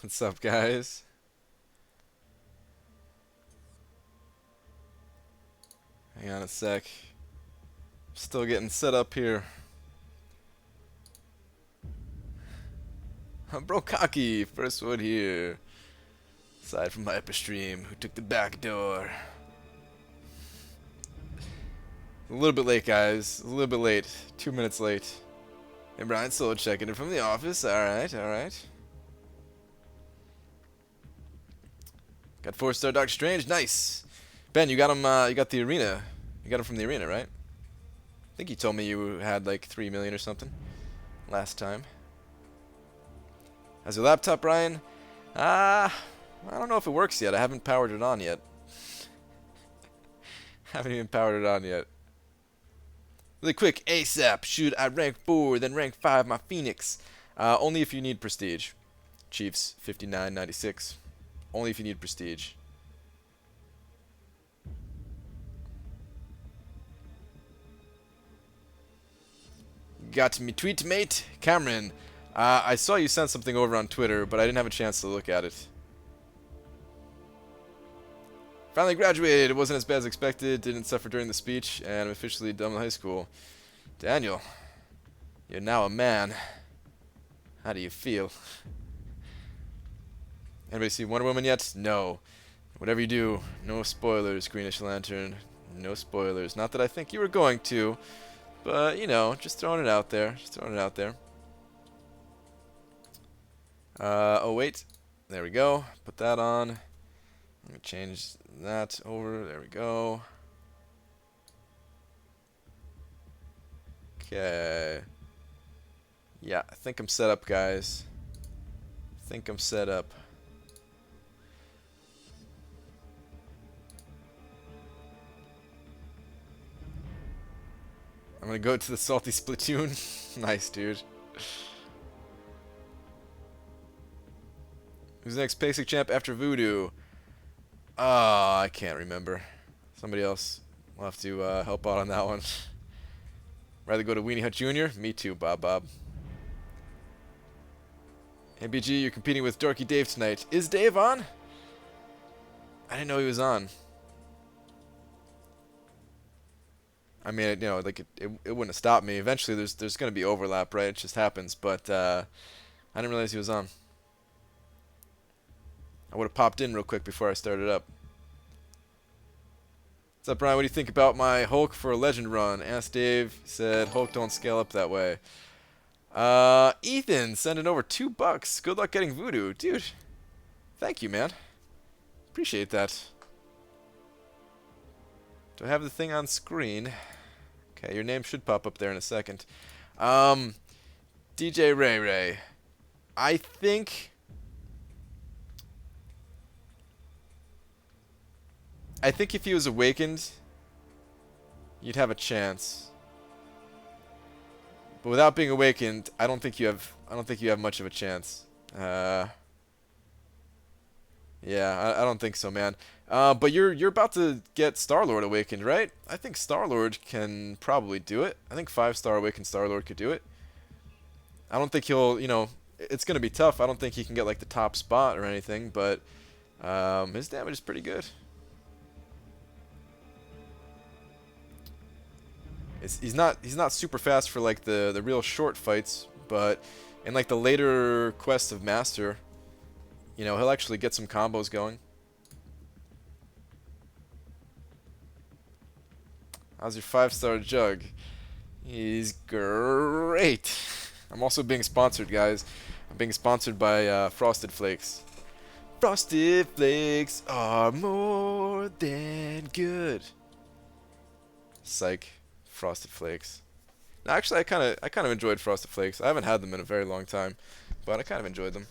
What's up, guys? Hang on a sec. Still getting set up here. Bro cocky, first one here. Aside from Hyperstream, who took the back door. A little bit late, guys. A little bit late. 2 minutes late. Hey, Brian Solo checking in from the office. Alright, alright. Got 4-star Doctor Strange. Nice. Ben, you got him, you got the arena. You got him from the arena, right? I think you told me you had like 3 million or something last time. How's your laptop, Brian? I don't know if it works yet. I haven't powered it on yet. Haven't even powered it on yet. Really quick, ASAP. Should I rank 4, then rank 5 my Phoenix? Only if you need prestige. Chiefs, 59.96. Only if you need prestige. Got me tweet, mate. Cameron, I saw you sent something over on Twitter, but I didn't have a chance to look at it. Finally graduated. It wasn't as bad as expected. Didn't suffer during the speech, and I'm officially done with high school. Daniel, you're now a man. How do you feel? Anybody see Wonder Woman yet? No. Whatever you do, no spoilers, Greenish Lantern. No spoilers. Not that I think you were going to, but, you know, just throwing it out there. Just throwing it out there. Oh, wait. There we go. Put that on. Let me change that over. There we go. Okay. Yeah, I think I'm set up, guys. I think I'm set up. I'm gonna go to the Salty Splatoon. Nice, dude. Who's the next basic champ after Voodoo? I can't remember. Somebody else will have to help out on that one. Rather go to Weenie Hut Jr.? Me too, Bob. MBG, you're competing with Dorky Dave tonight. Is Dave on? I didn't know he was on. I mean, you know, like it wouldn't have stopped me. Eventually, there's gonna be overlap, right? It just happens. But I didn't realize he was on. I would have popped in real quick before I started up. What's up, Brian? What do you think about my Hulk for a Legend run? Asked Dave. He said Hulk don't scale up that way. Ethan sending over $2. Good luck getting Voodoo, dude. Thank you, man. Appreciate that. Do I have the thing on screen? Okay, your name should pop up there in a second. DJ Ray. I think if he was awakened, you'd have a chance. But without being awakened, I don't think you have much of a chance. Yeah, I don't think so, man. But you're about to get Star-Lord awakened, right? I think Star-Lord can probably do it. I think 5-star awakened Star-Lord could do it. I don't think he'll, you know, it's gonna be tough. I don't think he can get like the top spot or anything, but his damage is pretty good. He's not super fast for like the real short fights, but in like the later quests of Master, you know, he'll actually get some combos going. How's your 5-star Jug? He's great. I'm also being sponsored, guys. I'm being sponsored by Frosted Flakes. Frosted Flakes are more than good. Psych. Frosted Flakes. No, actually, I kind of enjoyed Frosted Flakes. I haven't had them in a very long time, but I kind of enjoyed them.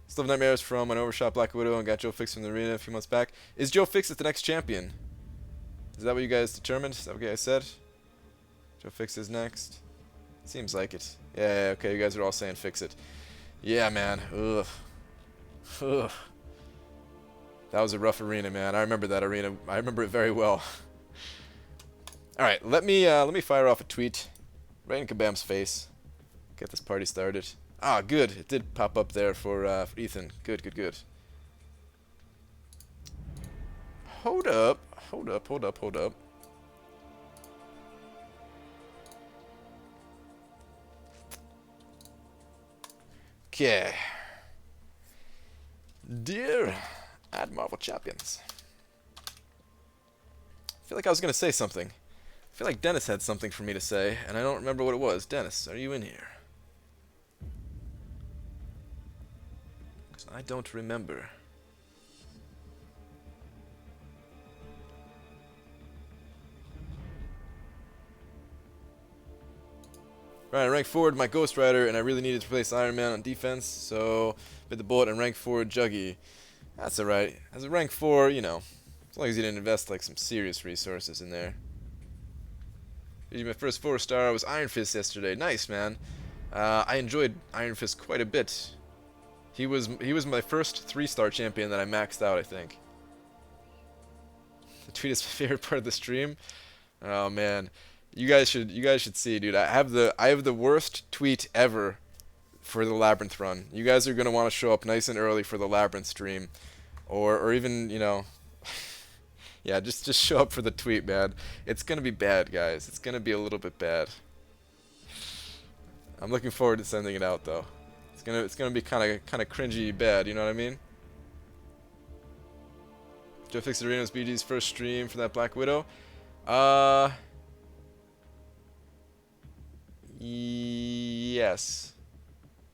Still have nightmares from an overshot Black Widow and got Joe Fix from the arena a few months back. Is Joe Fix the next champion? Is that what you guys determined? Is that what you guys said? Joe Fix is next. Seems like it. Yeah, okay, you guys are all saying fix it. Yeah, man. Ugh. That was a rough arena, man. I remember that arena. I remember it very well. All right, let me fire off a tweet right in Kabam's face. Get this party started. Ah, good. It did pop up there for Ethan. Good, good, good. Hold up. Hold up, hold up, hold up. Okay. Dear Ad Marvel Champions. I feel like I was going to say something. I feel like Dennis had something for me to say, and I don't remember what it was. Dennis, are you in here? 'Cause I don't remember. Right, I ranked forward my Ghost Rider, and I really needed to replace Iron Man on defense, so bit the bullet and ranked forward Juggy. That's alright. As a rank 4, you know, as long as you didn't invest like some serious resources in there. My first 4-star was Iron Fist yesterday. Nice, man. I enjoyed Iron Fist quite a bit. He was my first 3-star champion that I maxed out, I think. The tweet is my favorite part of the stream. Oh man, you guys should see, dude. I have the worst tweet ever for the Labyrinth run. You guys are gonna want to show up nice and early for the Labyrinth stream, or even, you know, yeah, just show up for the tweet, man. It's gonna be bad, guys. It's gonna be a little bit bad. I'm looking forward to sending it out though. It's gonna be kind of cringy bad. You know what I mean? Joe Fix Arena's BG's first stream for that Black Widow. Yes.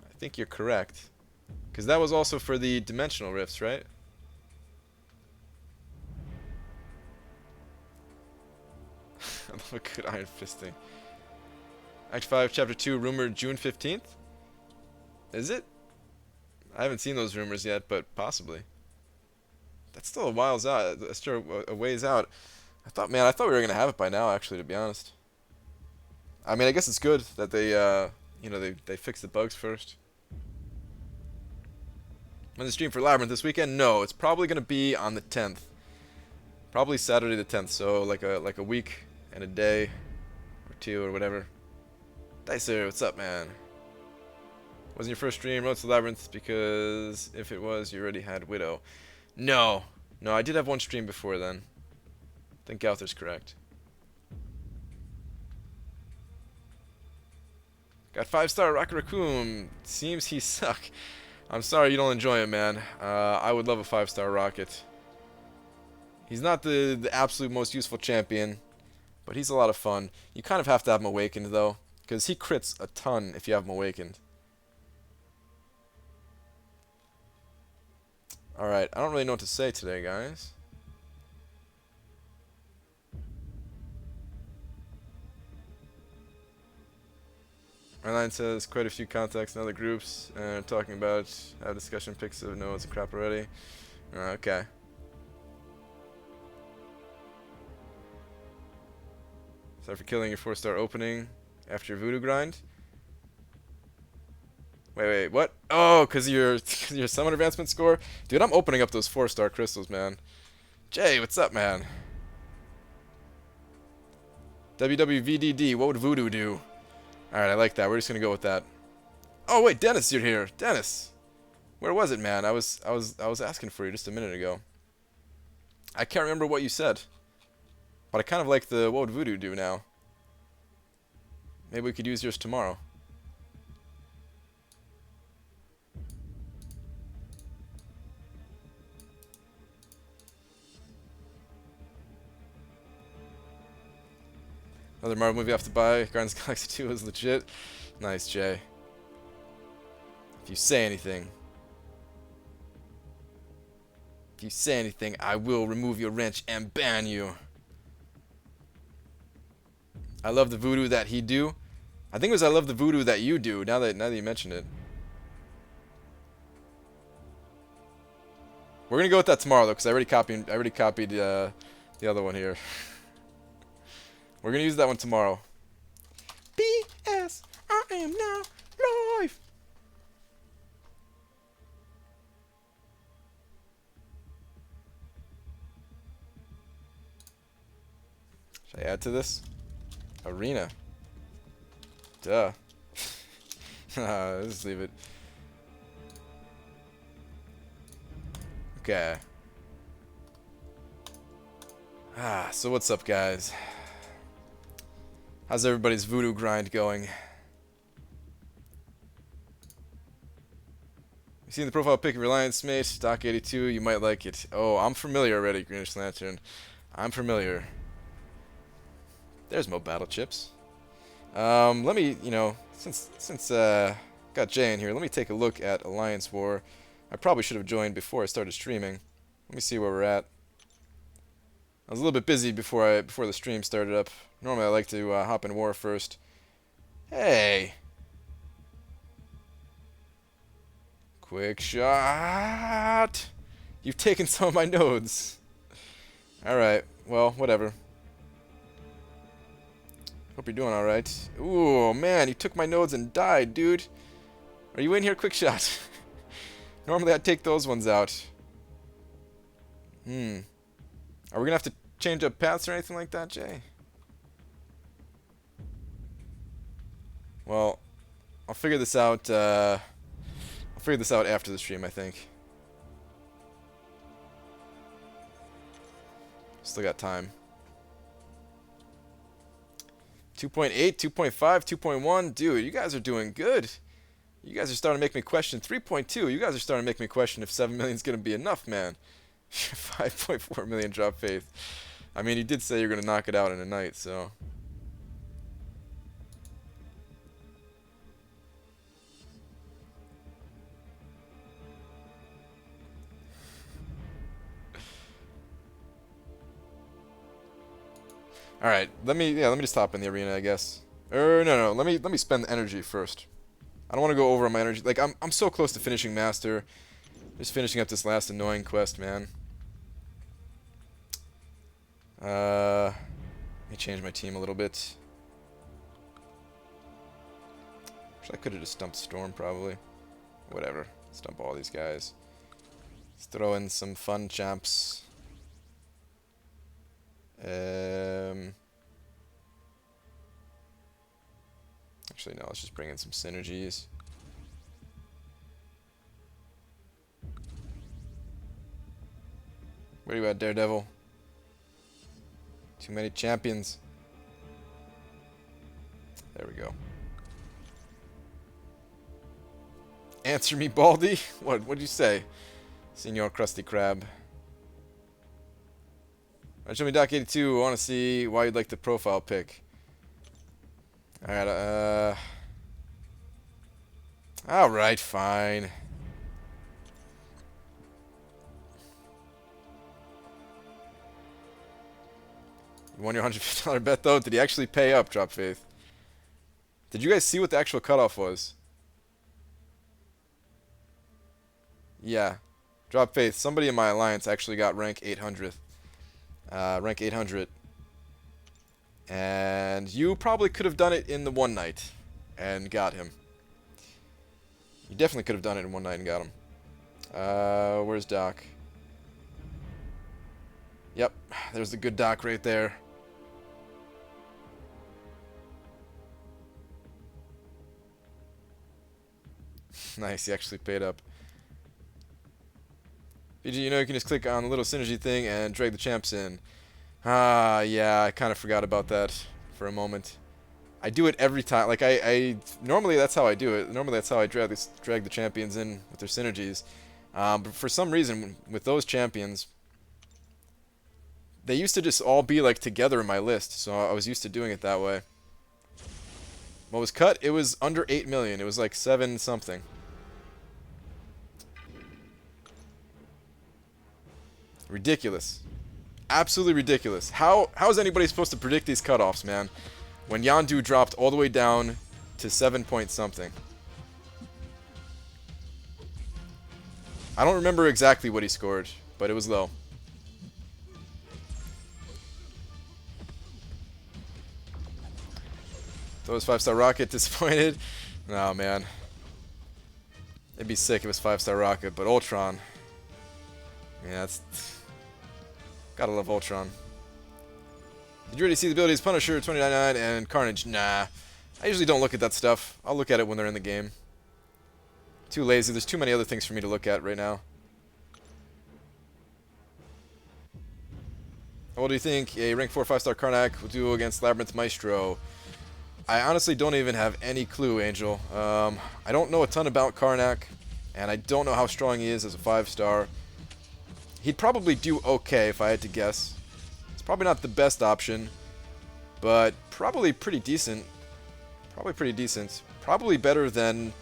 I think you're correct. Because that was also for the Dimensional Rifts, right? I love a good Iron Fisting. Act 5, Chapter 2, rumored June 15th? Is it? I haven't seen those rumors yet, but possibly. That's still a whiles out. That's still a ways out. I thought we were going to have it by now, actually, to be honest. I mean, I guess it's good that they, you know, they fixed the bugs first. When the stream for Labyrinth this weekend? No, it's probably going to be on the 10th. Probably Saturday the 10th, so like a week and a day or two or whatever. Dicer, what's up, man? Wasn't your first stream Road to Labyrinth? Because if it was, you already had Widow. No, I did have one stream before then. I think Gauther's correct. Got 5-star Rocket Raccoon. Seems he suck. I'm sorry you don't enjoy him, man. I would love a 5-star Rocket. He's not the absolute most useful champion, but he's a lot of fun. You kind of have to have him awakened, though, because he crits a ton if you have him awakened. Alright, I don't really know what to say today, guys. Airline says quite a few contacts in other groups talking about how discussion picks of no, it's a crap already. Okay. Sorry for killing your 4-star opening after your Voodoo grind. Wait, what? Oh, because your summon advancement score? Dude, I'm opening up those 4-star crystals, man. Jay, what's up, man? WWVDD, what would Voodoo do? Alright, I like that. We're just gonna go with that. Oh wait, Dennis, you're here. Dennis. Where was it, man? I was asking for you just a minute ago. I can't remember what you said. But I kind of like the what would Voodoo do now? Maybe we could use yours tomorrow. Another Marvel movie I have to buy. Guardians of the Galaxy 2 is legit. Nice, Jay. If you say anything. If you say anything, I will remove your wrench and ban you. I love the voodoo that he do. I think it was I love the voodoo that you do, now that you mentioned it. We're gonna go with that tomorrow though, because I already copied the other one here. We're gonna use that one tomorrow. B.S. I am now live. Should I add to this? Arena. Duh. Just leave it. Okay. So what's up, guys? How's everybody's voodoo grind going? You seen the profile pic of your Alliance mate, Doc 82? You might like it. Oh, I'm familiar already, Greenish Lantern. I'm familiar. There's Mo Battle Chips. Let me, since got Jay in here, let me take a look at Alliance War. I probably should have joined before I started streaming. Let me see where we're at. I was a little bit busy before the stream started up. Normally I like to hop in war first. Hey! Quick shot! You've taken some of my nodes. Alright, well, whatever. Hope you're doing alright. Ooh, man, you took my nodes and died, dude. Are you in here? Quick shot. Normally I'd take those ones out. Are we gonna have to change up paths or anything like that, Jay? Well, I'll figure this out, after the stream, I think. Still got time. 2.8, 2.5, 2.1. Dude, you guys are doing good. You guys are starting to make me question 3.2. You guys are starting to make me question if 7 million is going to be enough, man. 5.4 million drop faith. I mean, you did say you're going to knock it out in a night, so. All right, let me just hop in the arena, I guess. No, let me spend the energy first. I don't want to go over on my energy. Like I'm so close to finishing master. Just finishing up this last annoying quest, man. Let me change my team a little bit. Actually, I could have just stumped Storm probably. Whatever. Stump all these guys. Let's throw in some fun champs. Actually, no, let's just bring in some synergies. Where are you at, Daredevil? Too many champions. There we go. Answer me, Baldy. What'd you say? Senor Krusty Krab. Alright, show me Doc 82. I want to see why you'd like the profile pic. Alright, alright, fine. You won your $150 bet, though? Did he actually pay up, Drop Faith? Did you guys see what the actual cutoff was? Yeah. Drop Faith, somebody in my alliance actually got rank 800th. Rank 800. And you probably could have done it in the one night and got him. You definitely could have done it in one night and got him. Where's Doc? Yep, there's the good Doc right there. Nice, he actually paid up. BG, you know you can just click on the little synergy thing and drag the champs in. Yeah, I kind of forgot about that for a moment. I do it every time. Like, normally that's how I do it. Normally that's how I drag the champions in with their synergies. But for some reason, with those champions, they used to just all be, like, together in my list. So I was used to doing it that way. What was cut? It was under 8 million. It was like 7 something. Ridiculous. Absolutely ridiculous. How is anybody supposed to predict these cutoffs, man? When Yondu dropped all the way down to 7 point something. I don't remember exactly what he scored, but it was low. Thought it was 5-star rocket. Disappointed? No, man. It'd be sick if it was 5-star rocket, but Ultron. Yeah, that's... Gotta love Ultron. Did you already see the abilities Punisher 2099 and Carnage? Nah. I usually don't look at that stuff. I'll look at it when they're in the game. Too lazy. There's too many other things for me to look at right now. What do you think a rank 4 5-star Karnak will do against Labyrinth Maestro? I honestly don't even have any clue, Angel. I don't know a ton about Karnak, and I don't know how strong he is as a 5-star. He'd probably do okay if I had to guess. It's probably not the best option, but probably pretty decent. Probably pretty decent. Probably better than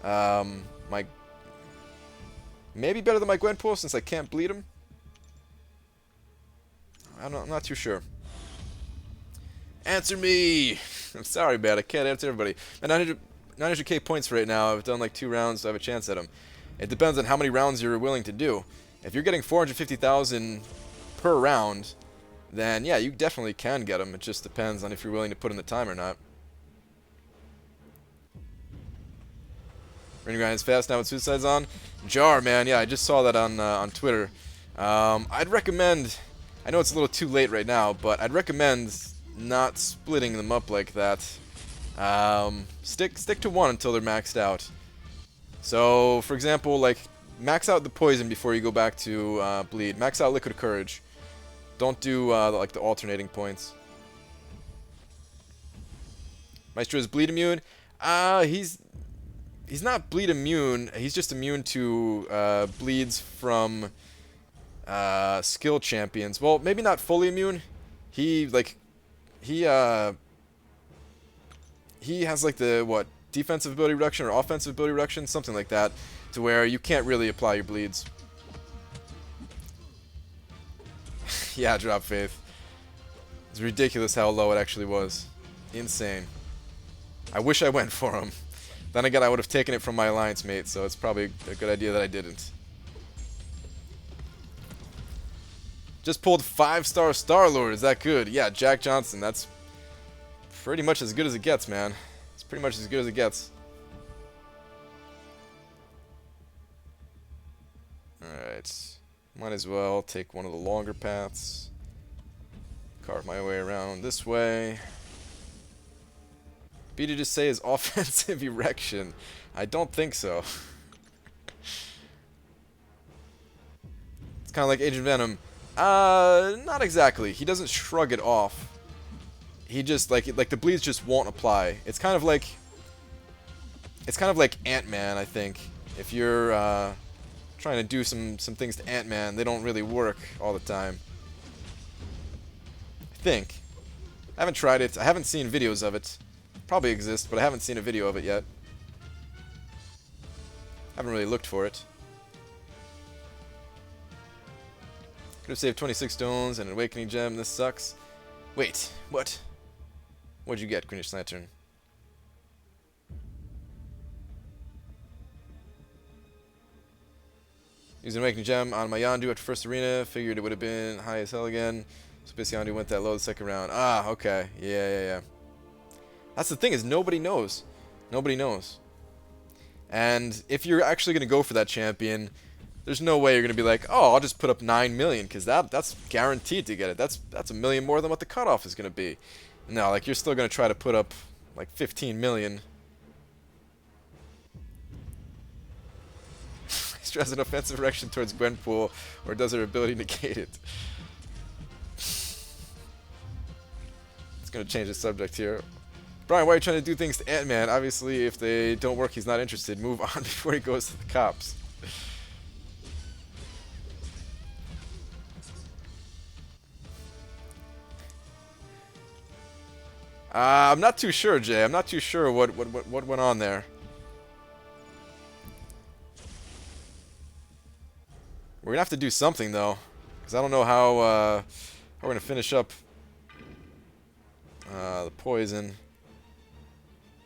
my... Maybe better than my Gwenpool since I can't bleed him. I'm not too sure. Answer me! I'm sorry, man. I can't answer everybody. And 900k points right now. I've done like 2 rounds, so I have a chance at them. It depends on how many rounds you're willing to do. If you're getting 450,000 per round, then yeah, you definitely can get them. It just depends on if you're willing to put in the time or not. Running Grind's fast now with Suicide's on. Jar, man. Yeah, I just saw that on Twitter. I'd recommend... I know it's a little too late right now, but I'd recommend not splitting them up like that. Stick to one until they're maxed out. So, for example, like, max out the poison before you go back to bleed. Max out Liquid Courage. Don't do like the alternating points. Maestro is bleed immune. He's not bleed immune. He's just immune to bleeds from skill champions. Well, maybe not fully immune. He has like the what, defensive ability reduction or offensive ability reduction, something like that, to where you can't really apply your bleeds. Yeah, drop faith. It's ridiculous how low it actually was. Insane. I wish I went for him. Then again, I would have taken it from my alliance mate, so it's probably a good idea that I didn't. Just pulled 5-star Star-Lord. Is that good? Yeah, Jack Johnson. That's pretty much as good as it gets, man. It's pretty much as good as it gets. Alright. Might as well take one of the longer paths. Carve my way around this way. B to just say is offensive erection. I don't think so. It's kind of like Agent Venom. Not exactly. He doesn't shrug it off. He just like the bleeds just won't apply. It's kind of like Ant-Man, I think. If you're trying to do some things to Ant-Man, they don't really work all the time. I think. I haven't tried it. I haven't seen videos of it. Probably exists, but I haven't seen a video of it yet. Haven't really looked for it. Could have saved 26 stones and an awakening gem. This sucks. Wait, what? What'd you get, Greenish Lantern? Using an awakening gem on my Yondu after first arena. Figured it would have been high as hell again. So basically Yondu went that low the second round. Ah, okay. Yeah. That's the thing, is nobody knows. Nobody knows. And if you're actually going to go for that champion, there's no way you're going to be like, oh, I'll just put up 9 million, because that's guaranteed to get it. That's a million more than what the cutoff is going to be. No, like, you're still going to try to put up, like, 15 million. Has an offensive erection towards Gwenpool, or does her ability negate it? It's going to change the subject here. Brian, why are you trying to do things to Ant-Man? Obviously, if they don't work, he's not interested. Move on before he goes to the cops. I'm not too sure, Jay. I'm not too sure what went on there. We're gonna have to do something though, because I don't know how we're gonna finish up the poison.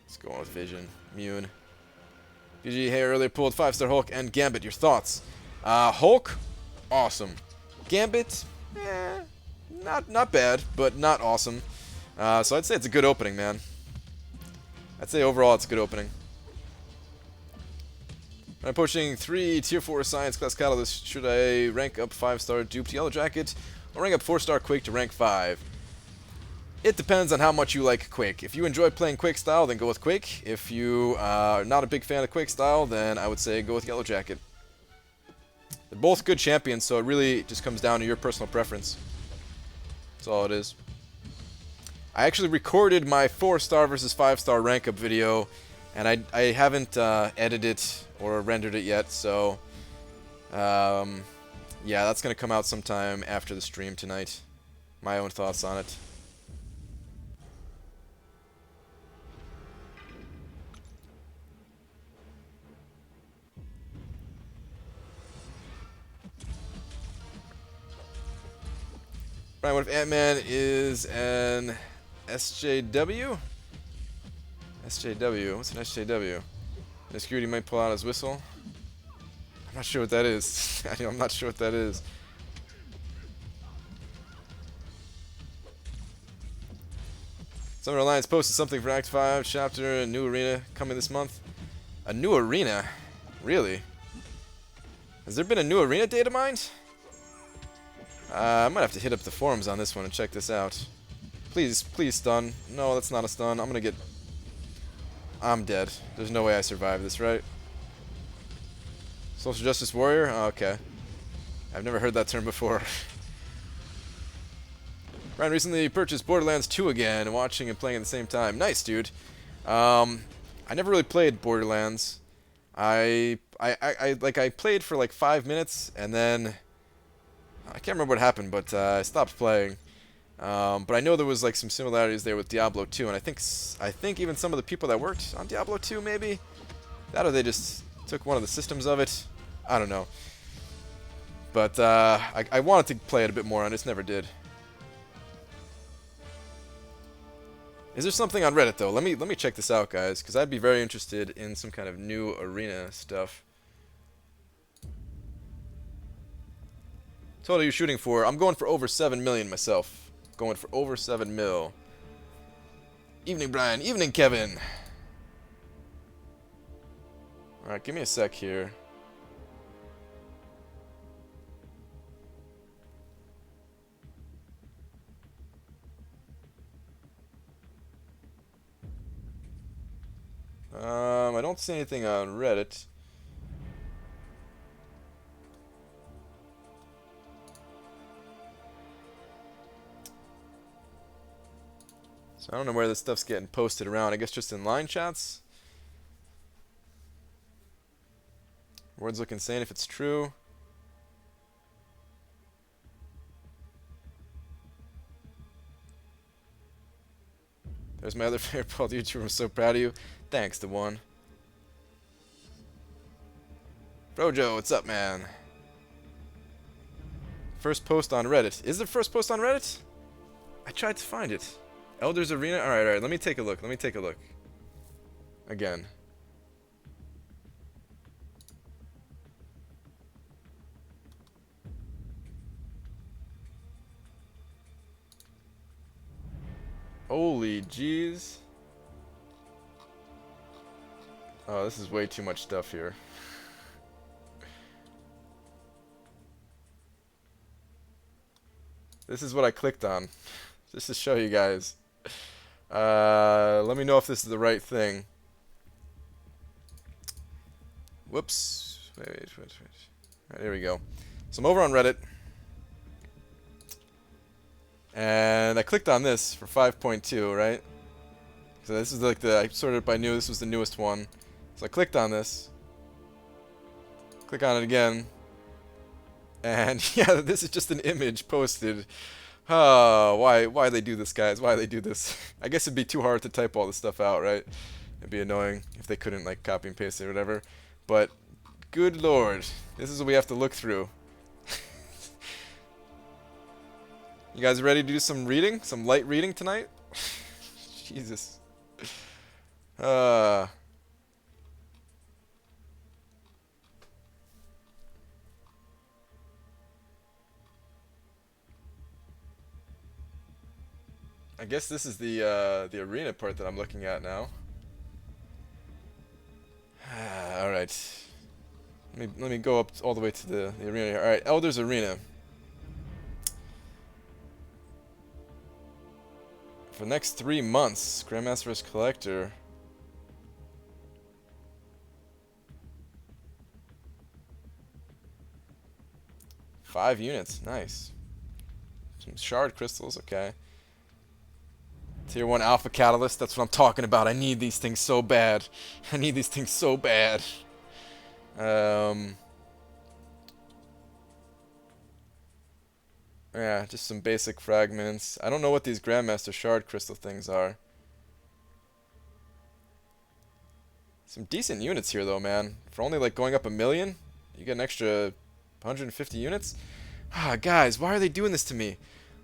Let's go on with Vision, Immune. BG, hey, earlier pulled 5-star Hulk and Gambit. Your thoughts? Hulk, awesome. Gambit, not bad, but not awesome. So I'd say it's a good opening, man. I'd say overall it's a good opening. I'm pushing 3 tier 4 science class catalyst. Should I rank up 5-star duped Yellow Jacket or rank up 4-star Quake to rank 5? It depends on how much you like Quake. If you enjoy playing Quake style, then go with Quake. If you are not a big fan of Quake style, then I would say go with Yellow Jacket. They're both good champions, so it really just comes down to your personal preference. That's all it is. I actually recorded my 4-star versus 5-star rank up video, and I haven't edited it or rendered it yet, so yeah, that's going to come out sometime after the stream tonight. My own thoughts on it. Brian, what if Ant-Man is an SJW? SJW? What's an SJW? The security might pull out his whistle. I'm not sure what that is. I'm not sure what that is. Summer Alliance posted something for Act 5 chapter, a new arena coming this month. A new arena? Really? Has there been a new arena data mined? I might have to hit up the forums on this one and check this out. Please, please stun. No, that's not a stun. I'm dead. There's no way I survive this, right? Social Justice Warrior? Oh, okay. I've never heard that term before. Ryan recently purchased Borderlands 2 again, watching and playing at the same time. Nice, dude. I never really played Borderlands. I played for like 5 minutes, and then I can't remember what happened, but I stopped playing. But I know there was like some similarities there with Diablo 2, and I think even some of the people that worked on Diablo 2 maybe that, or they just took one of the systems of it. I don't know. But I wanted to play it a bit more, and I just never did. Is there something on Reddit though? Let me check this out, guys, because I'd be very interested in some kind of new arena stuff. Total you shooting for? I'm going for over 7 million myself. Going for over 7 mil. Evening, Brian. Evening, Kevin. Alright, give me a sec here. I don't see anything on Reddit. So I don't know where this stuff's getting posted around. I guess just in line chats? Words look insane if it's true. There's my other favorite Paul YouTuber. I'm so proud of you. Thanks, the one. Brojo, what's up, man? First post on Reddit. Is there first post on Reddit? I tried to find it. Elders Arena? Alright, let me take a look. Again. Holy jeez. Oh, this is way too much stuff here. This is what I clicked on. Just to show you guys. Let me know if this is the right thing. Whoops. Wait. Alright, here we go. So I'm over on Reddit. And I clicked on this for 5.2, right? So this is like I knew this was the newest one. So I clicked on this. Click on it again. And yeah, this is just an image posted. Oh, why they do this, guys? Why they do this? I guess it'd be too hard to type all this stuff out, right? It'd be annoying if they couldn't like copy and paste it or whatever. But good lord, this is what we have to look through. You guys ready to do some reading? Some light reading tonight? Jesus. I guess this is the arena part that I'm looking at now. All right. Let me go up all the way to the arena here. All right, Elders Arena. For the next 3 months, Grandmaster vs. Collector. Five units, nice. Some shard crystals, okay. Tier 1 alpha catalyst, that's what I'm talking about. I need these things so bad. I need these things so bad. Yeah, just some basic fragments. I don't know what these Grandmaster shard crystal things are. Some decent units here though, man. For only like going up 1,000,000, you get an extra 150 units. Ah, guys, why are they doing this to me?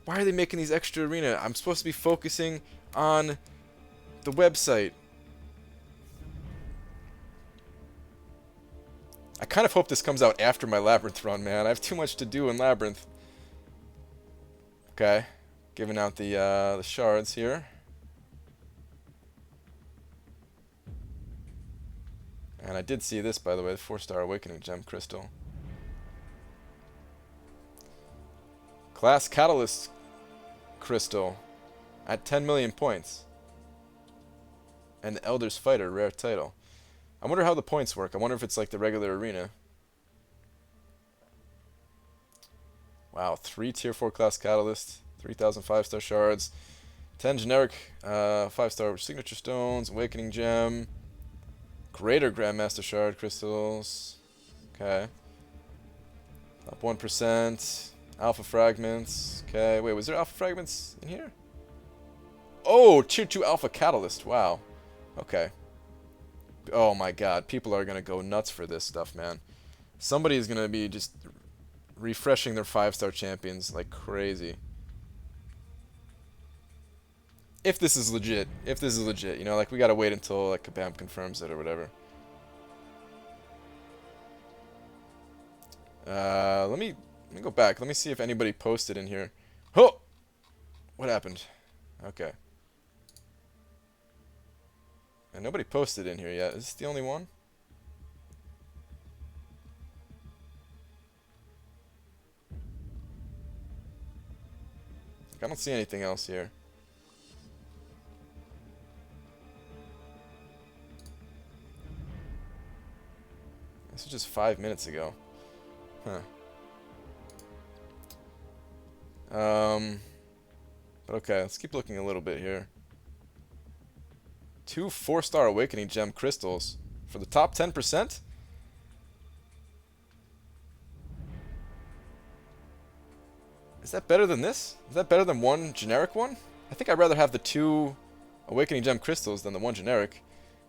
Why are they making these extra arena? I'm supposed to be focusing on the website. I kind of hope this comes out after my Labyrinth run, man. I have too much to do in Labyrinth. Okay, giving out the shards here. And I did see this, by the way, the 4-star Awakening Gem Crystal. Class Catalyst Crystal at 10 million points. And the Elder's Fighter, rare title. I wonder how the points work. I wonder if it's like the regular arena. Wow, 3 tier 4 class catalyst, 3,000 5-star shards, 10 generic 5-star signature stones, awakening gem, greater grandmaster shard crystals. Okay. Up 1%. Alpha fragments. Okay, wait, was there alpha fragments in here? Oh, tier 2 alpha catalyst. Wow. Okay. Oh my god, people are gonna go nuts for this stuff, man. Somebody's gonna be just refreshing their 5-star champions like crazy. If this is legit. If this is legit. You know, like we gotta wait until like Kabam confirms it or whatever. Let me go back. Let me see if anybody posted in here. Oh! What happened? Okay. And nobody posted in here yet. Is this the only one? I don't see anything else here. This was just 5 minutes ago. Huh. But okay, let's keep looking a little bit here. 2 4-star Awakening Gem crystals for the top 10%? Is that better than this? Is that better than one generic one? I think I'd rather have the 2 Awakening Gem crystals than the 1 generic.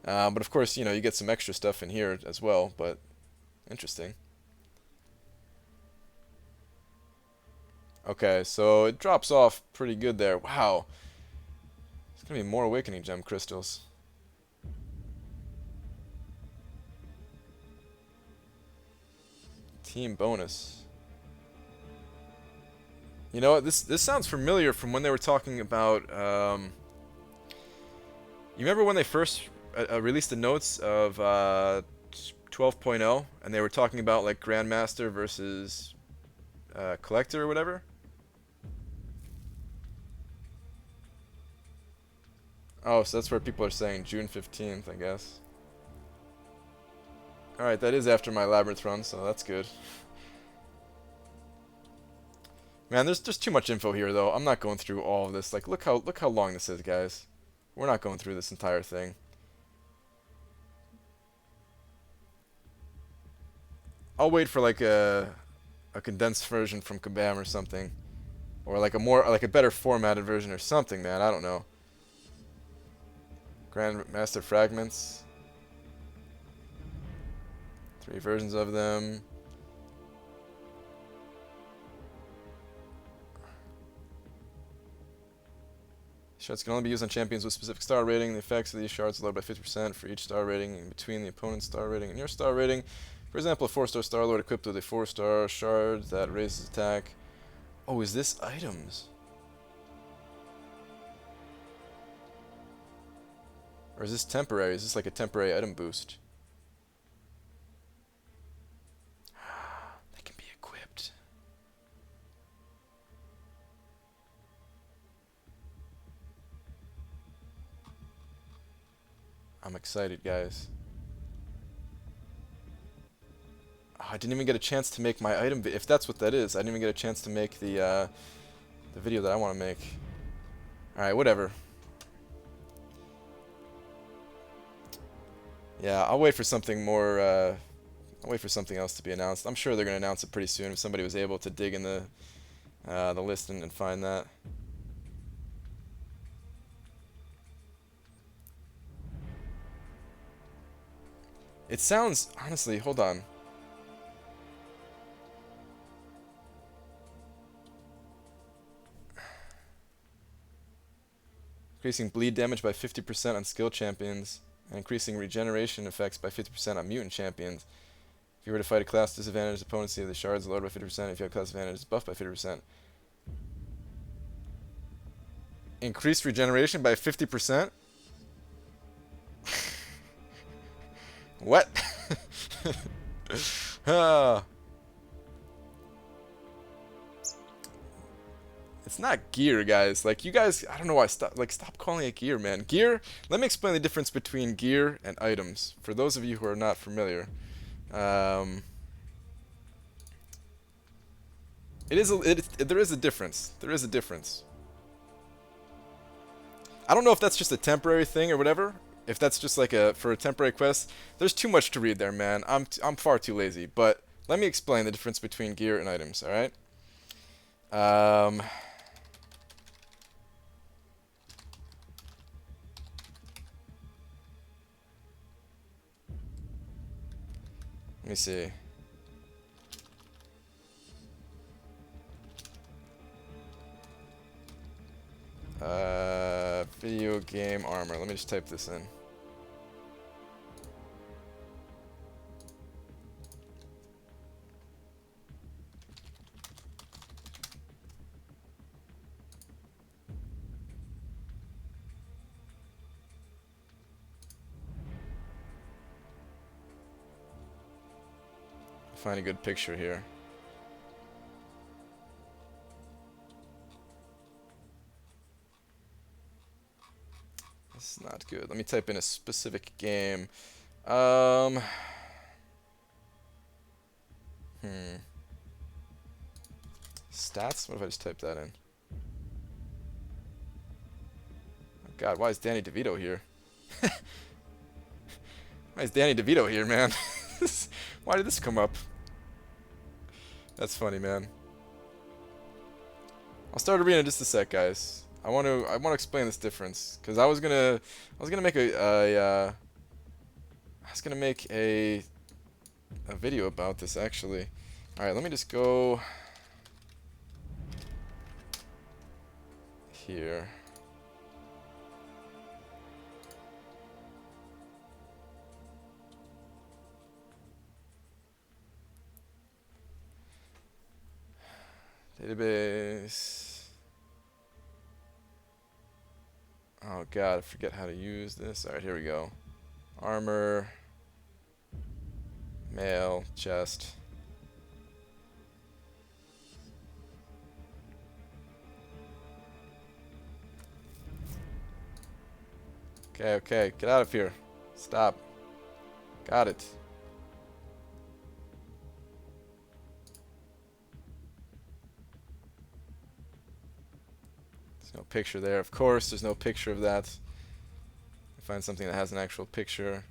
But of course, you know, you get some extra stuff in here as well, but interesting. Okay, so it drops off pretty good there. Wow. There's gonna be more Awakening Gem crystals. Team bonus. You know what? This sounds familiar from when they were talking about. You remember when they first released the notes of 12.0, and they were talking about like Grandmaster versus Collector or whatever? Oh, so that's where people are saying June 15th, I guess. Alright, that is after my Labyrinth run, so that's good. Man, there's too much info here, though. I'm not going through all of this. Like, look how long this is, guys. We're not going through this entire thing. I'll wait for like a condensed version from Kabam or something, or like a better formatted version or something, man. I don't know. Grandmaster fragments. 3 versions of them. Shards can only be used on champions with specific star rating. The effects of these shards are lowered by 50% for each star rating in between the opponent's star rating and your star rating. For example, a 4-star Star-Lord equipped with a 4-star shard that raises attack. Oh, is this items? Or is this temporary? Is this like a temporary item boost? They can be equipped. I'm excited, guys. Oh, I didn't even get a chance to make my item. If that's what that is, I didn't even get a chance to make the video that I want to make. All right, whatever. Yeah, I'll wait for something more. I'll wait for something else to be announced. I'm sure they're gonna announce it pretty soon if somebody was able to dig in the list and find that. It sounds honestly. Hold on. Increasing bleed damage by 50% on skill champions, and increasing regeneration effects by 50% on mutant champions. If you were to fight a class disadvantaged opponent, see the shards lowered by 50%. If you have class advantage, it's buffed by 50%. Increased regeneration by 50%? What? Ah. It's not gear, guys. Like, you guys, I don't know why, stop calling it gear, man. Gear, let me explain the difference between gear and items, for those of you who are not familiar. There is a difference. There is a difference. I don't know if that's just a temporary thing or whatever. If that's just like for a temporary quest. There's too much to read there, man. I'm far too lazy. But let me explain the difference between gear and items, alright? Let me see. Video game armor. Let me just type this in. Find a good picture here. This is not good. Let me type in a specific game. Stats? What if I just type that in? Oh God, why is Danny DeVito here? Why is Danny DeVito here, man? Why did this come up? That's funny, man. I'll start arena in just a sec, guys. I want to explain this difference because I was gonna make a video about this actually. All right, let me just go here. Database. Oh God, I forget how to use this. Alright, here we go. Armor. Mail. Chest. Okay, okay. Get out of here. Stop. Got it. No picture there. Of course, there's no picture of that. Find something that has an actual picture.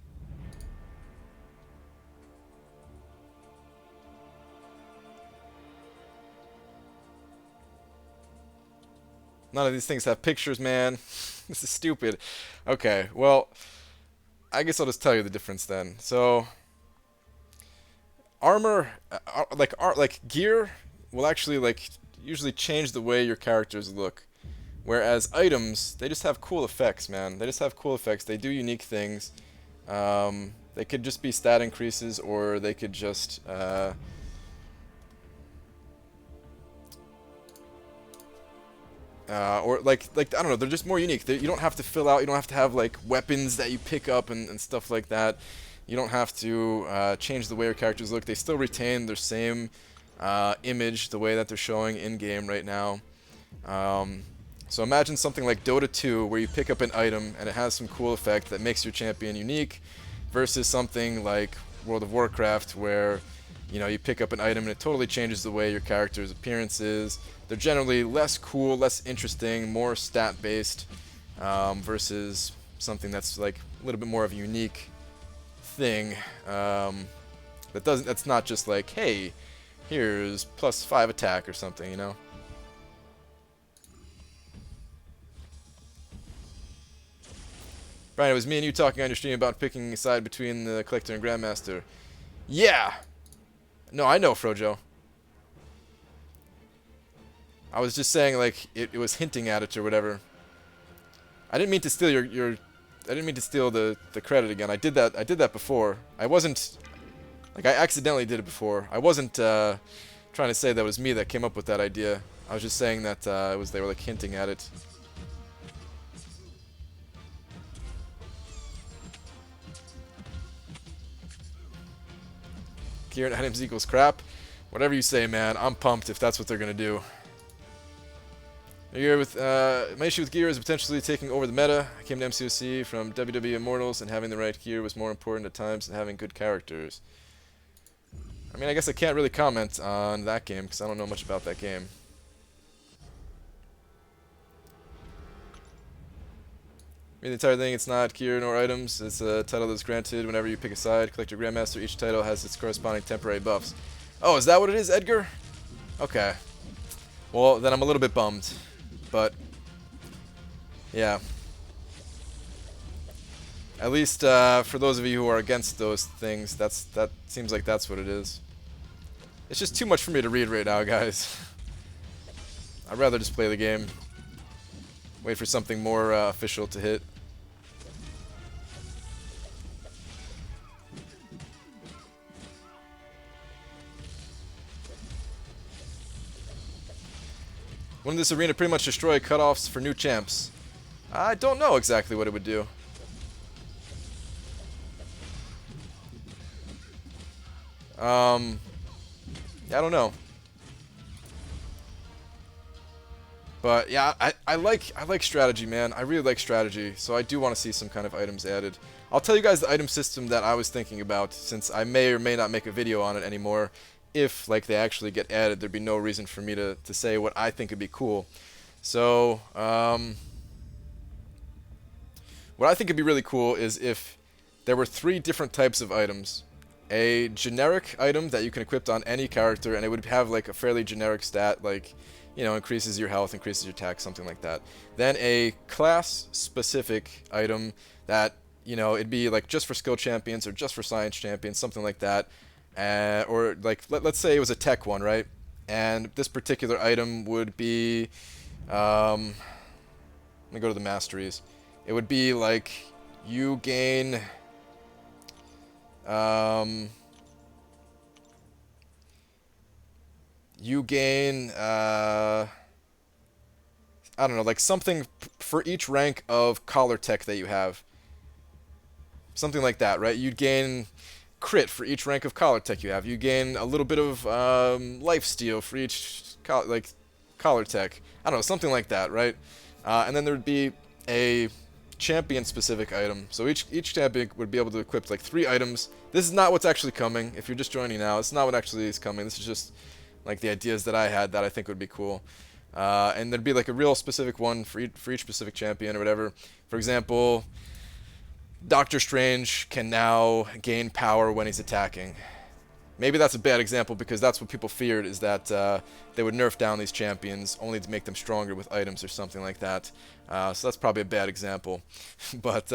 None of these things have pictures, man. This is stupid. Okay, well, I guess I'll just tell you the difference then. So, armor, like gear, will actually usually change the way your characters look. Whereas items, they just have cool effects, man. They just have cool effects. They do unique things. They could just be stat increases, or they could just or like I don't know. They're just more unique. You don't have to fill out. You don't have to have like weapons that you pick up and stuff like that. You don't have to change the way your characters look. They still retain their same image, the way that they're showing in game right now. So imagine something like Dota 2 where you pick up an item and it has some cool effect that makes your champion unique versus something like World of Warcraft where you pick up an item and it totally changes the way your character's appearance is. They're generally less cool, less interesting, more stat based versus something that's like a little bit more of a unique thing that's not just like, hey, here's +5 attack or something. Brian, it was me and you talking on your stream about picking a side between the Collector and Grandmaster. Yeah! No, I know, Frojo. I was just saying, like, it was hinting at it or whatever. I didn't mean to steal I didn't mean to steal the credit again. I did that before. I wasn't... Like, I accidentally did it before. I wasn't trying to say that it was me that came up with that idea. I was just saying that they were, like, hinting at it. Gear and items equals crap. Whatever you say, man. I'm pumped if that's what they're gonna do. My issue with gear is potentially taking over the meta. I came to MCOC from WWE Immortals, and having the right gear was more important at times than having good characters. I mean, I guess I can't really comment on that game because I don't know much about that game. I mean, the entire thing, it's not gear nor items. It's a title that's granted whenever you pick a side. Collector Grandmaster, each title has its corresponding temporary buffs. Oh, is that what it is, Edgar? Okay. Well, then I'm a little bit bummed. But, yeah. At least for those of you who are against those things, that seems like that's what it is. It's just too much for me to read right now, guys. I'd rather just play the game. Wait for something more official to hit. Wouldn't this arena pretty much destroy cutoffs for new champs? I don't know exactly what it would do. Yeah, I don't know. But yeah, I like strategy, man. I really like strategy, so I do want to see some kind of items added. I'll tell you guys the item system that I was thinking about, since I may or may not make a video on it anymore. If, like, they actually get added, there'd be no reason for me to say what I think would be cool. So, what I think would be really cool is if there were 3 different types of items. A generic item that you can equip on any character, and it would have, like, a fairly generic stat, like, increases your health, increases your attack, something like that. Then a class-specific item that, it'd be, like, just for skill champions or just for science champions, something like that. Or like let's say it was a tech one, right? And this particular item would be let me go to the masteries. It would be like you gain I don't know, like something for each rank of collar tech that you have. Something like that, right? You'd gain crit for each rank of collar tech you have. You gain a little bit of lifesteal for each collar tech. I don't know, something like that, right? And then there would be a champion-specific item. So each champion would be able to equip like 3 items. This is not what's actually coming. If you're just joining now, it's not what actually is coming. This is just like the ideas that I had that I think would be cool. And there'd be like a real specific one for each specific champion or whatever. For example, Doctor Strange can now gain power when he's attacking. Maybe that's a bad example because that's what people feared, is that they would nerf down these champions only to make them stronger with items or something like that. So that's probably a bad example. But,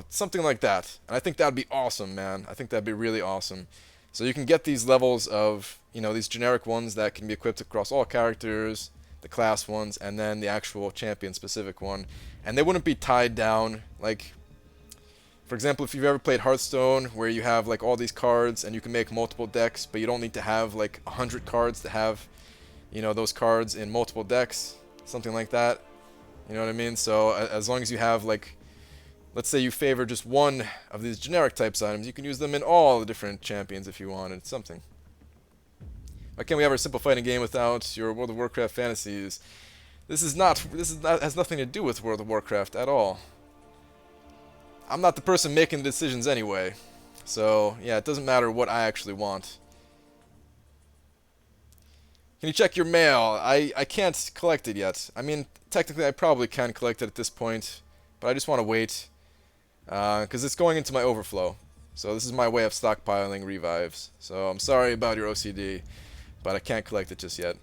something like that. And I think that would be awesome, man. I think that would be really awesome. So you can get these levels of, these generic ones that can be equipped across all characters, the class ones, and then the actual champion-specific one. And they wouldn't be tied down, like... For example, if you've ever played Hearthstone, where you have like all these cards and you can make multiple decks, but you don't need to have like 100 cards to have, those cards in multiple decks, something like that. You know what I mean? So as long as you have like, let's say you favor just one of these generic types items, you can use them in all the different champions if you wanted something. Why can't we have our simple fighting game without your World of Warcraft fantasies? This is not has nothing to do with World of Warcraft at all. I'm not the person making the decisions anyway. So, yeah, it doesn't matter what I actually want. Can you check your mail? I can't collect it yet. I mean, technically I probably can collect it at this point, but I just want to wait. Because it's going into my overflow. So this is my way of stockpiling revives. So I'm sorry about your OCD, but I can't collect it just yet.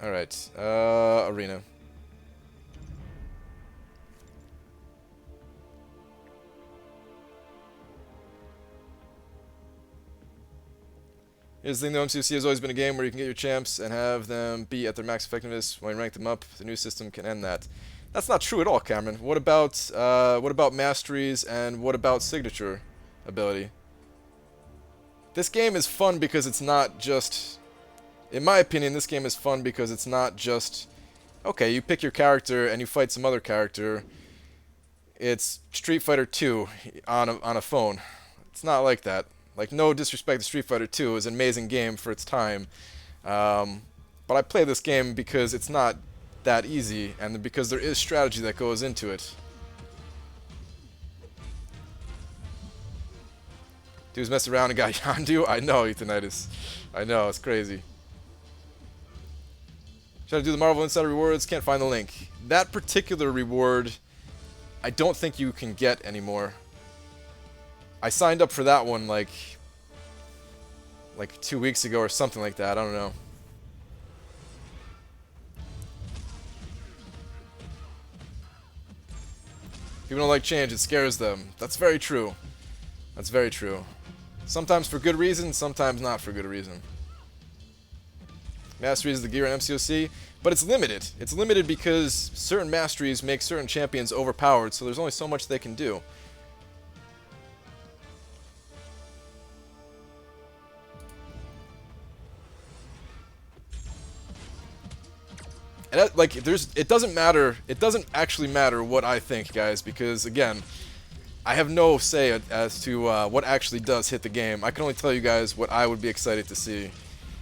Alright, arena. Here's the thing though, MCC has always been a game where you can get your champs and have them be at their max effectiveness. When you rank them up, the new system can end that. That's not true at all, Cameron. What about masteries and what about signature ability? This game is fun because it's not just... In my opinion, this game is fun because it's not just... Okay, you pick your character and you fight some other character. It's Street Fighter 2 on a phone. It's not like that. Like, no disrespect to Street Fighter 2, is an amazing game for its time. But I play this game because it's not that easy, and because there is strategy that goes into it. Dudes messed around and got Yondu? I know, Ethanitis. I know, it's crazy. Should I do the Marvel Insider rewards? Can't find the link. That particular reward, I don't think you can get anymore. I signed up for that one like 2 weeks ago or something like that. I don't know. People don't like change. It scares them. That's very true. That's very true. Sometimes for good reason, sometimes not for good reason. Masteries is the gear in MCOC, but it's limited. It's limited because certain masteries make certain champions overpowered, so there's only so much they can do. And it doesn't matter. It doesn't actually matter what I think, guys, because again, I have no say as to what actually does hit the game. I can only tell you guys what I would be excited to see.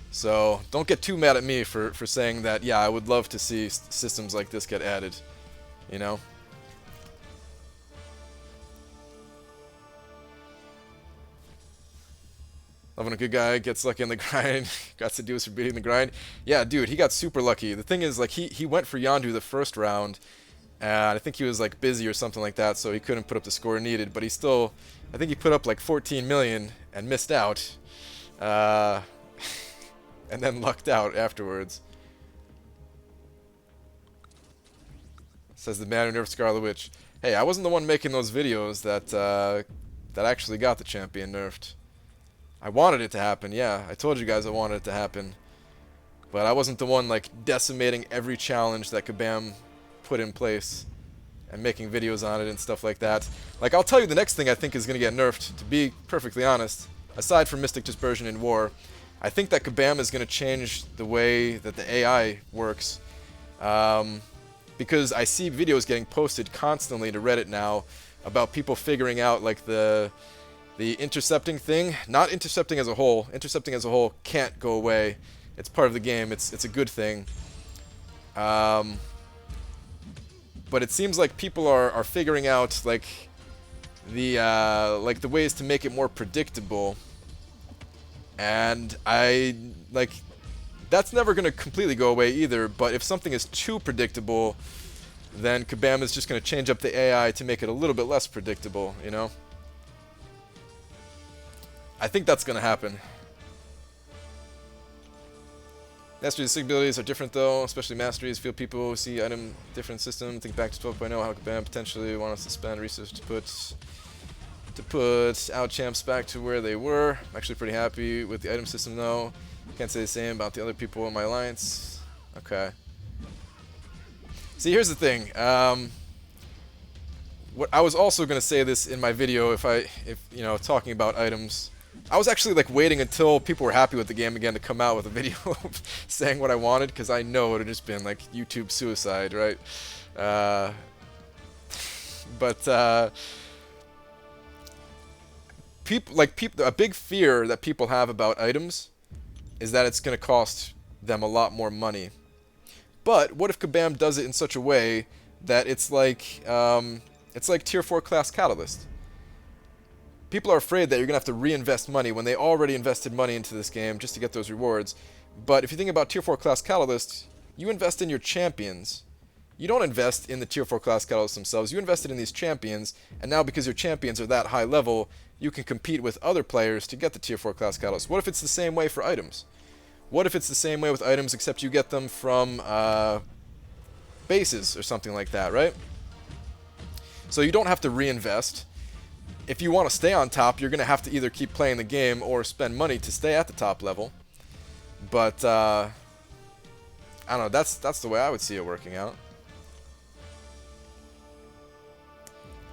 So don't get too mad at me for saying that. Yeah, I would love to see systems like this get added. You know. Loving a good guy, gets lucky on the grind. Got seduced for beating the grind. Yeah, dude, he got super lucky. The thing is, like, he went for Yondu the first round, and I think he was, like, busy or something like that, so he couldn't put up the score needed, but he still, I think he put up, like, 14 million and missed out. And then lucked out afterwards. Says the man who nerfed Scarlet Witch. Hey, I wasn't the one making those videos that actually got the champion nerfed. I wanted it to happen, yeah. I told you guys I wanted it to happen. But I wasn't the one, like, decimating every challenge that Kabam put in place and making videos on it and stuff like that. Like, I'll tell you the next thing I think is going to get nerfed, to be perfectly honest. Aside from Mystic Dispersion in War, I think that Kabam is going to change the way that the AI works. Because I see videos getting posted constantly to Reddit now about people figuring out, like, the intercepting thing. Not intercepting as a whole. Intercepting as a whole can't go away. It's part of the game. It's a good thing. But it seems like people are figuring out like the ways to make it more predictable. And that's never going to completely go away either, but if something is too predictable, then Kabam is just going to change up the AI to make it a little bit less predictable, you know? I think that's going to happen. Masteries and abilities are different though, especially masteries. Feel people see item different system. Think back to 12.0, how Kabam potentially want us to spend research to put out champs back to where they were. I'm actually pretty happy with the item system though. Can't say the same about the other people in my alliance. Okay. See, here's the thing. What I was also gonna say this in my video if you know, talking about items. I was actually like waiting until people were happy with the game again to come out with a video saying what I wanted, because I know it would have just been like YouTube suicide, right? A big fear that people have about items is that it's going to cost them a lot more money. But what if Kabam does it in such a way that it's like tier 4 class Catalyst? People are afraid that you're going to have to reinvest money when they already invested money into this game just to get those rewards. But if you think about tier 4 class Catalyst, you invest in your champions. You don't invest in the tier 4 class Catalysts themselves. You invested in these champions, and now because your champions are that high level, you can compete with other players to get the tier 4 class Catalyst. What if it's the same way for items? What if it's the same way with items except you get them from bases or something like that, right? So you don't have to reinvest. If you want to stay on top, you're going to have to either keep playing the game or spend money to stay at the top level. But, I don't know, that's the way I would see it working out.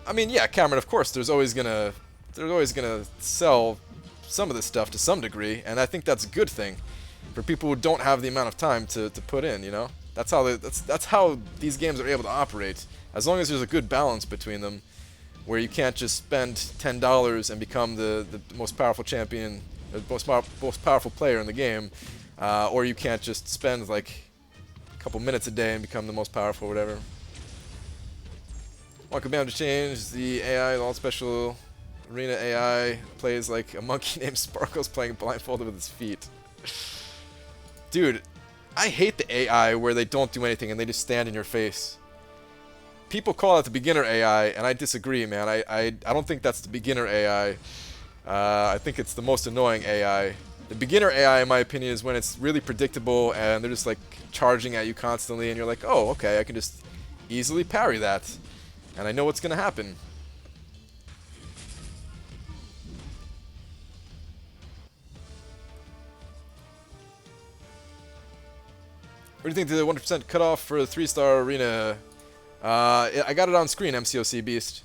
I mean, yeah, Cameron, of course, they're always gonna sell some of this stuff to some degree, and I think that's a good thing for people who don't have the amount of time to put in, you know? That's how these games are able to operate. As long as there's a good balance between them, where you can't just spend $10 and become the most powerful champion, the most powerful player in the game, or you can't just spend like a couple minutes a day and become the most powerful, whatever. Want Kabam to change the AI, all special arena AI plays like a monkey named Sparkles playing blindfolded with his feet. Dude, I hate the AI where they don't do anything and they just stand in your face. People call it the beginner AI, and I disagree, man. I don't think that's the beginner AI. I think it's the most annoying AI. The beginner AI, in my opinion, is when it's really predictable and they're just like charging at you constantly, and you're like, oh, okay, I can just easily parry that, and I know what's gonna happen. What do you think the 100% cutoff for the 3-star arena? I got it on screen, MCOC Beast.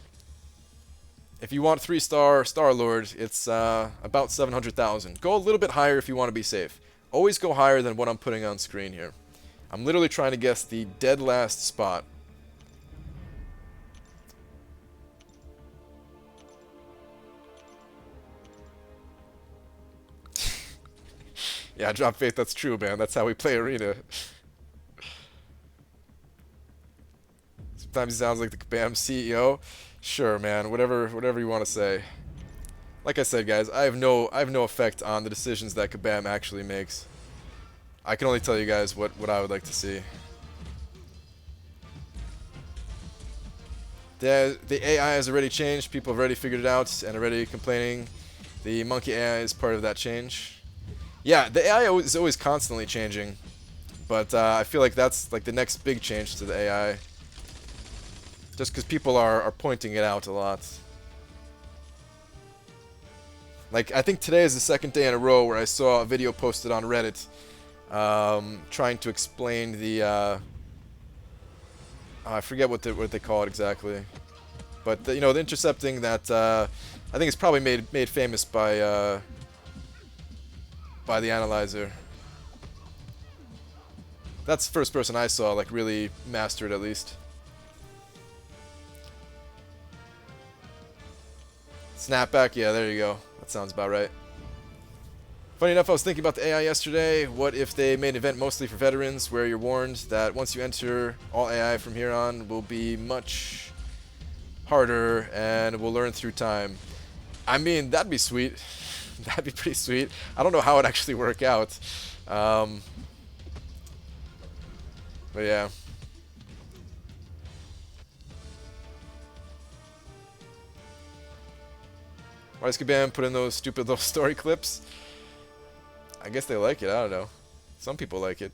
If you want 3-star Star-Lord, it's about 700,000. Go a little bit higher if you want to be safe. Always go higher than what I'm putting on screen here. I'm literally trying to guess the dead last spot. Yeah, drop faith, that's true, man. That's how we play arena. Sometimes he sounds like the Kabam CEO. Sure, man. Whatever you want to say. Like I said, guys, I have no effect on the decisions that Kabam actually makes. I can only tell you guys what I would like to see. The AI has already changed. People have already figured it out and already complaining. The monkey AI is part of that change. Yeah, the AI is always constantly changing, but I feel like that's like the next big change to the AI. Just because people are pointing it out a lot. Like, I think today is the second day in a row where I saw a video posted on Reddit trying to explain the I forget what they call it exactly, but you know, the intercepting that I think it's probably made famous by the analyzer. That's the first person I saw like really master it, at least. Snapback, yeah, there you go. That sounds about right. Funny enough, I was thinking about the AI yesterday. What if they made an event mostly for veterans where you're warned that once you enter, all AI from here on will be much harder and will learn through time? I mean, that'd be sweet. That'd be pretty sweet. I don't know how it'd actually work out. But yeah. Why does Kabam put in those stupid little story clips? I guess they like it, I don't know. Some people like it.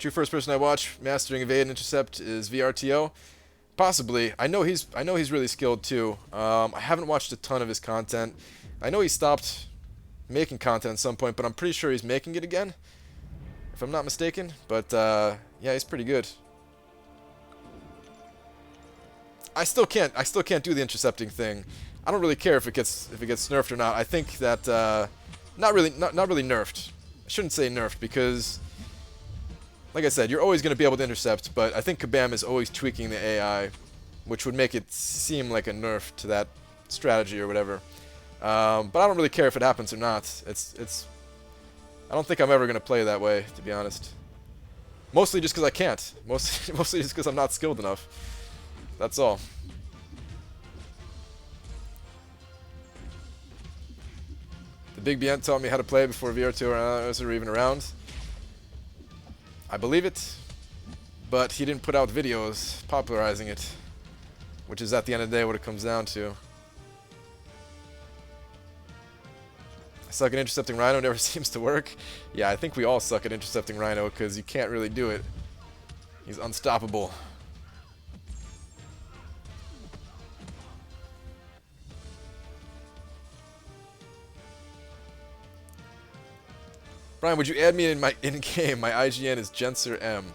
True first person I watch mastering evade and intercept is VRTO. Possibly. I know he's really skilled too. I haven't watched a ton of his content. I know he stopped making content at some point, but I'm pretty sure he's making it again, if I'm not mistaken. But yeah, he's pretty good. I still can't do the intercepting thing. I don't really care if it gets nerfed or not. I think that not really nerfed. I shouldn't say nerfed because, like I said, you're always going to be able to intercept, but I think Kabam is always tweaking the AI, which would make it seem like a nerf to that strategy or whatever. But I don't really care if it happens or not. I don't think I'm ever going to play that way, to be honest. Mostly just because I can't. Mostly just because I'm not skilled enough. That's all. The Big Bien taught me how to play before VR2 were even around. I believe it, but he didn't put out videos popularizing it, which is at the end of the day what it comes down to. I suck at intercepting Rhino, never seems to work. Yeah, I think we all suck at intercepting Rhino because you can't really do it. He's unstoppable. Brian, would you add me in my in-game? My IGN is Genser M.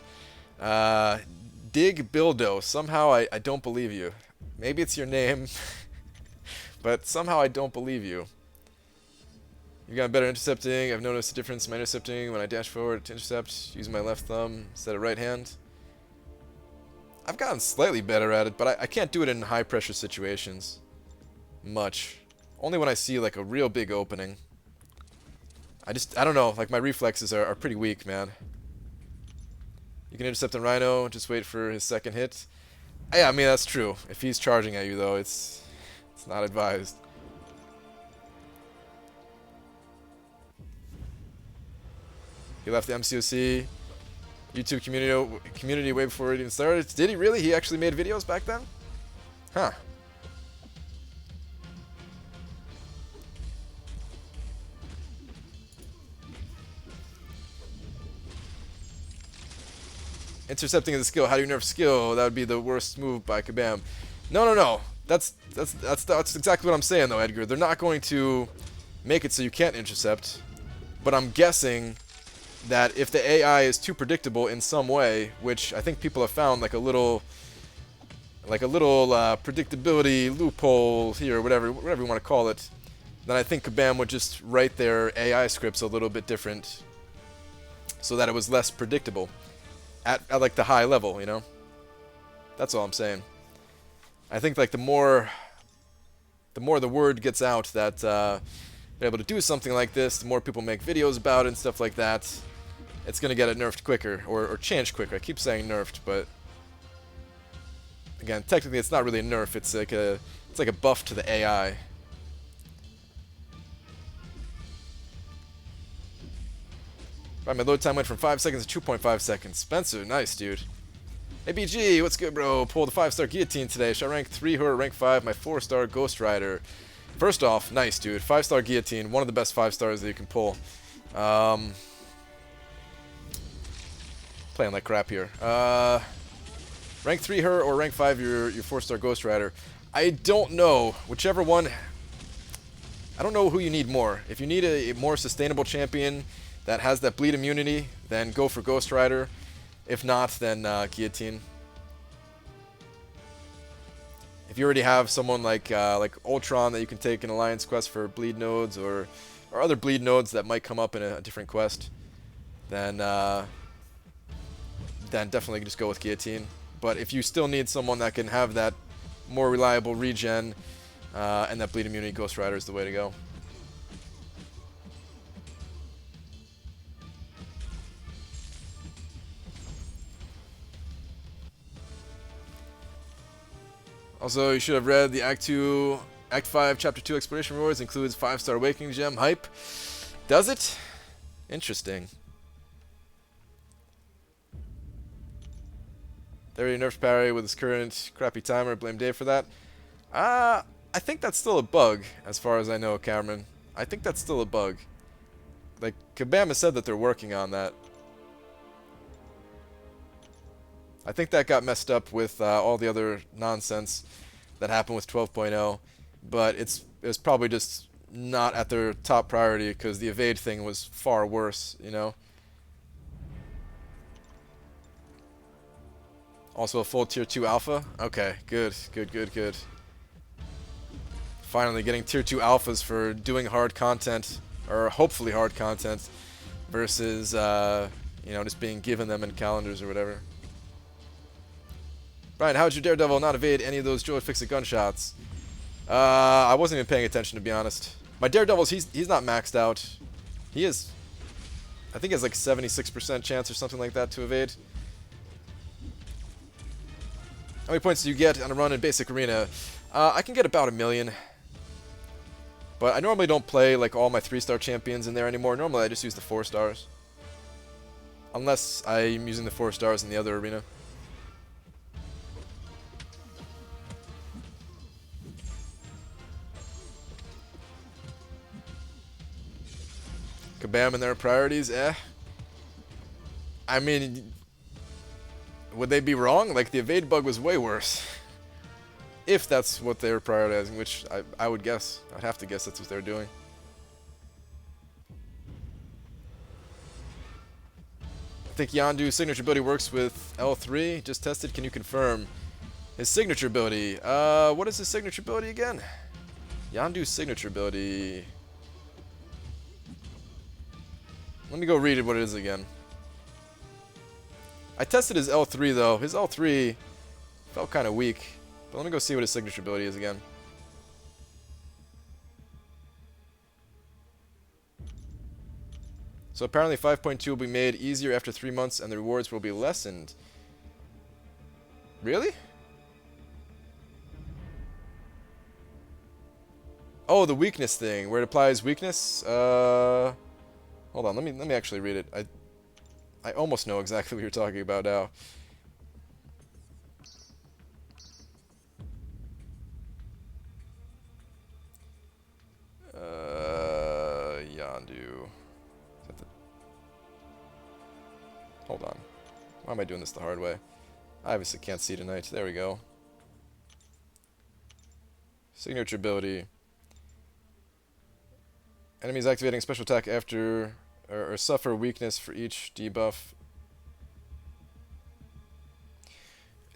Dig Bildo. Somehow I don't believe you. Maybe it's your name, but somehow I don't believe you. You've gotten better intercepting. I've noticed a difference in my intercepting when I dash forward to intercept using my left thumb instead of right hand. I've gotten slightly better at it, but I can't do it in high-pressure situations. Much. Only when I see like a real big opening. I don't know, like my reflexes are pretty weak, man. You can intercept a Rhino, just wait for his second hit. Yeah, I mean, that's true. If he's charging at you, though, it's not advised. He left the MCOC YouTube community way before it even started. Did he really? He actually made videos back then? Huh. Intercepting is a skill. How do you nerf skill? That would be the worst move by Kabam. No. That's exactly what I'm saying, though, Edgar. They're not going to make it so you can't intercept. But I'm guessing that if the AI is too predictable in some way, which I think people have found like a little predictability loophole here, whatever you want to call it, then I think Kabam would just write their AI scripts a little bit different, so that it was less predictable. At like the high level, you know? That's all I'm saying. I think like the more the word gets out that they're able to do something like this, the more people make videos about it and stuff like that, it's gonna get it nerfed quicker, or changed quicker. I keep saying nerfed, but again, technically it's not really a nerf, it's like a buff to the AI. Right, my load time went from 5 seconds to 2.5 seconds. Spencer, nice, dude. Hey, BG, what's good, bro? Pulled a 5-star guillotine today. Should I rank 3 her or rank 5 my 4-star Ghost Rider? First off, nice, dude. 5-star guillotine, one of the best 5-stars that you can pull. Playing like crap here. Rank 3 her or rank 5 your 4-star Ghost Rider. I don't know. Whichever one. I don't know who you need more. If you need a more sustainable champion that has that bleed immunity, then go for Ghost Rider. If not, then Guillotine. If you already have someone like Ultron that you can take in Alliance Quest for bleed nodes, or other bleed nodes that might come up in a different quest, then definitely just go with Guillotine. But if you still need someone that can have that more reliable regen and that bleed immunity, Ghost Rider is the way to go. Also, you should have read the Act 5, Chapter 2 Exploration Rewards includes 5-star Awakening Gem hype. Does it? Interesting. They already nerfed parry with his current crappy timer. Blame Dave for that. I think that's still a bug, as far as I know, Cameron. I think that's still a bug. Like, Kabam has said that they're working on that. I think that got messed up with all the other nonsense that happened with 12.0, but it's probably just not at their top priority because the evade thing was far worse, you know. Also a full tier 2 alpha. Okay, good. Finally getting tier 2 alphas for doing hard content or hopefully hard content, versus you know, just being given them in calendars or whatever. Brian, how'd your Daredevil not evade any of those Joy Fix-It gunshots? I wasn't even paying attention, to be honest. My Daredevil's, he's not maxed out. He is, I think he has like 76% chance or something like that to evade. How many points do you get on a run in Basic Arena? I can get about 1,000,000. But I normally don't play like all my 3-star champions in there anymore. Normally I just use the 4 stars. Unless I'm using the 4 stars in the other arena. Kabam and their priorities, eh. I mean, would they be wrong? Like, the evade bug was way worse. If that's what they're prioritizing, which I would guess. I'd have to guess that's what they're doing. I think Yondu's signature ability works with L3. Just tested. Can you confirm? His signature ability. What is his signature ability again? Yondu's signature ability. Let me go read it what it is again. I tested his L3 though. His L3 felt kind of weak. But let me go see what his signature ability is again. So apparently 5.2 will be made easier after 3 months and the rewards will be lessened. Really? Oh, the weakness thing, where it applies weakness. Hold on, let me actually read it. I almost know exactly what you're talking about now. Yondu. Hold on. Why am I doing this the hard way? I obviously can't see tonight. There we go. Signature ability. Enemies activating special attack after or suffer weakness for each debuff.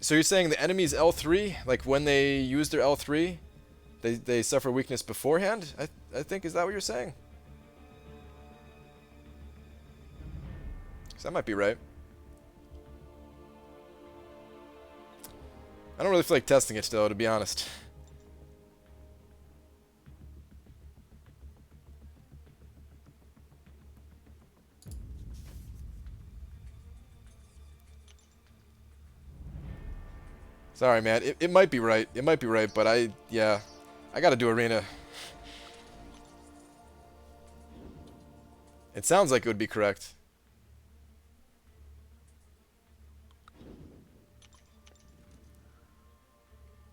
So you're saying the enemy's L3, like when they use their L3, they suffer weakness beforehand? I think, is that what you're saying? 'Cause that might be right. I don't really feel like testing it though, to be honest. Sorry, man. It might be right. It might be right, but yeah. I gotta do arena. It sounds like it would be correct.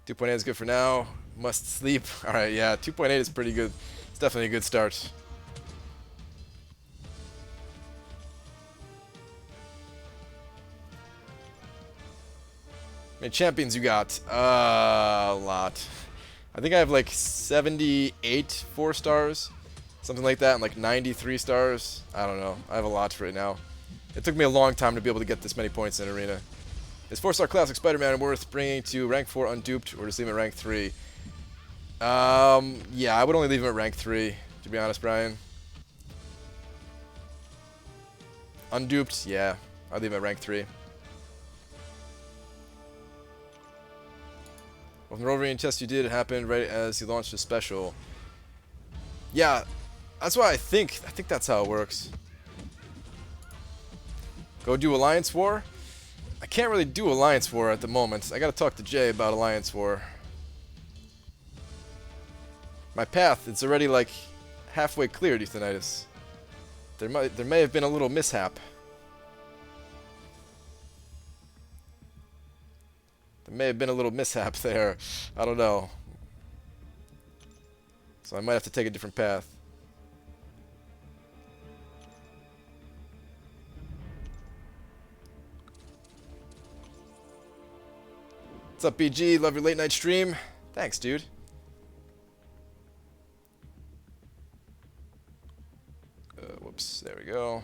.2.8 is good for now. Must sleep. Alright, yeah. 2.8 is pretty good. It's definitely a good start. How many champions you got? A lot. I think I have like 78 4 stars. Something like that, and like 93 stars. I don't know. I have a lot right now. It took me a long time to be able to get this many points in Arena. Is 4-star Classic Spider-Man worth bringing to rank 4 unduped, or just leave him at rank 3? Yeah, I would only leave him at rank 3, to be honest, Brian. Unduped, yeah. I'd leave him at rank 3. Well, the Wolverine test you did happened right as he launched his special. Yeah, that's why I think that's how it works. Go do Alliance War? I can't really do Alliance War at the moment. I gotta talk to Jay about Alliance War. My path, it's already like halfway cleared, Euthanitis. There may have been a little mishap. There may have been a little mishap there. I don't know. So I might have to take a different path. What's up, BG? Love your late night stream. Thanks, dude. Whoops, there we go.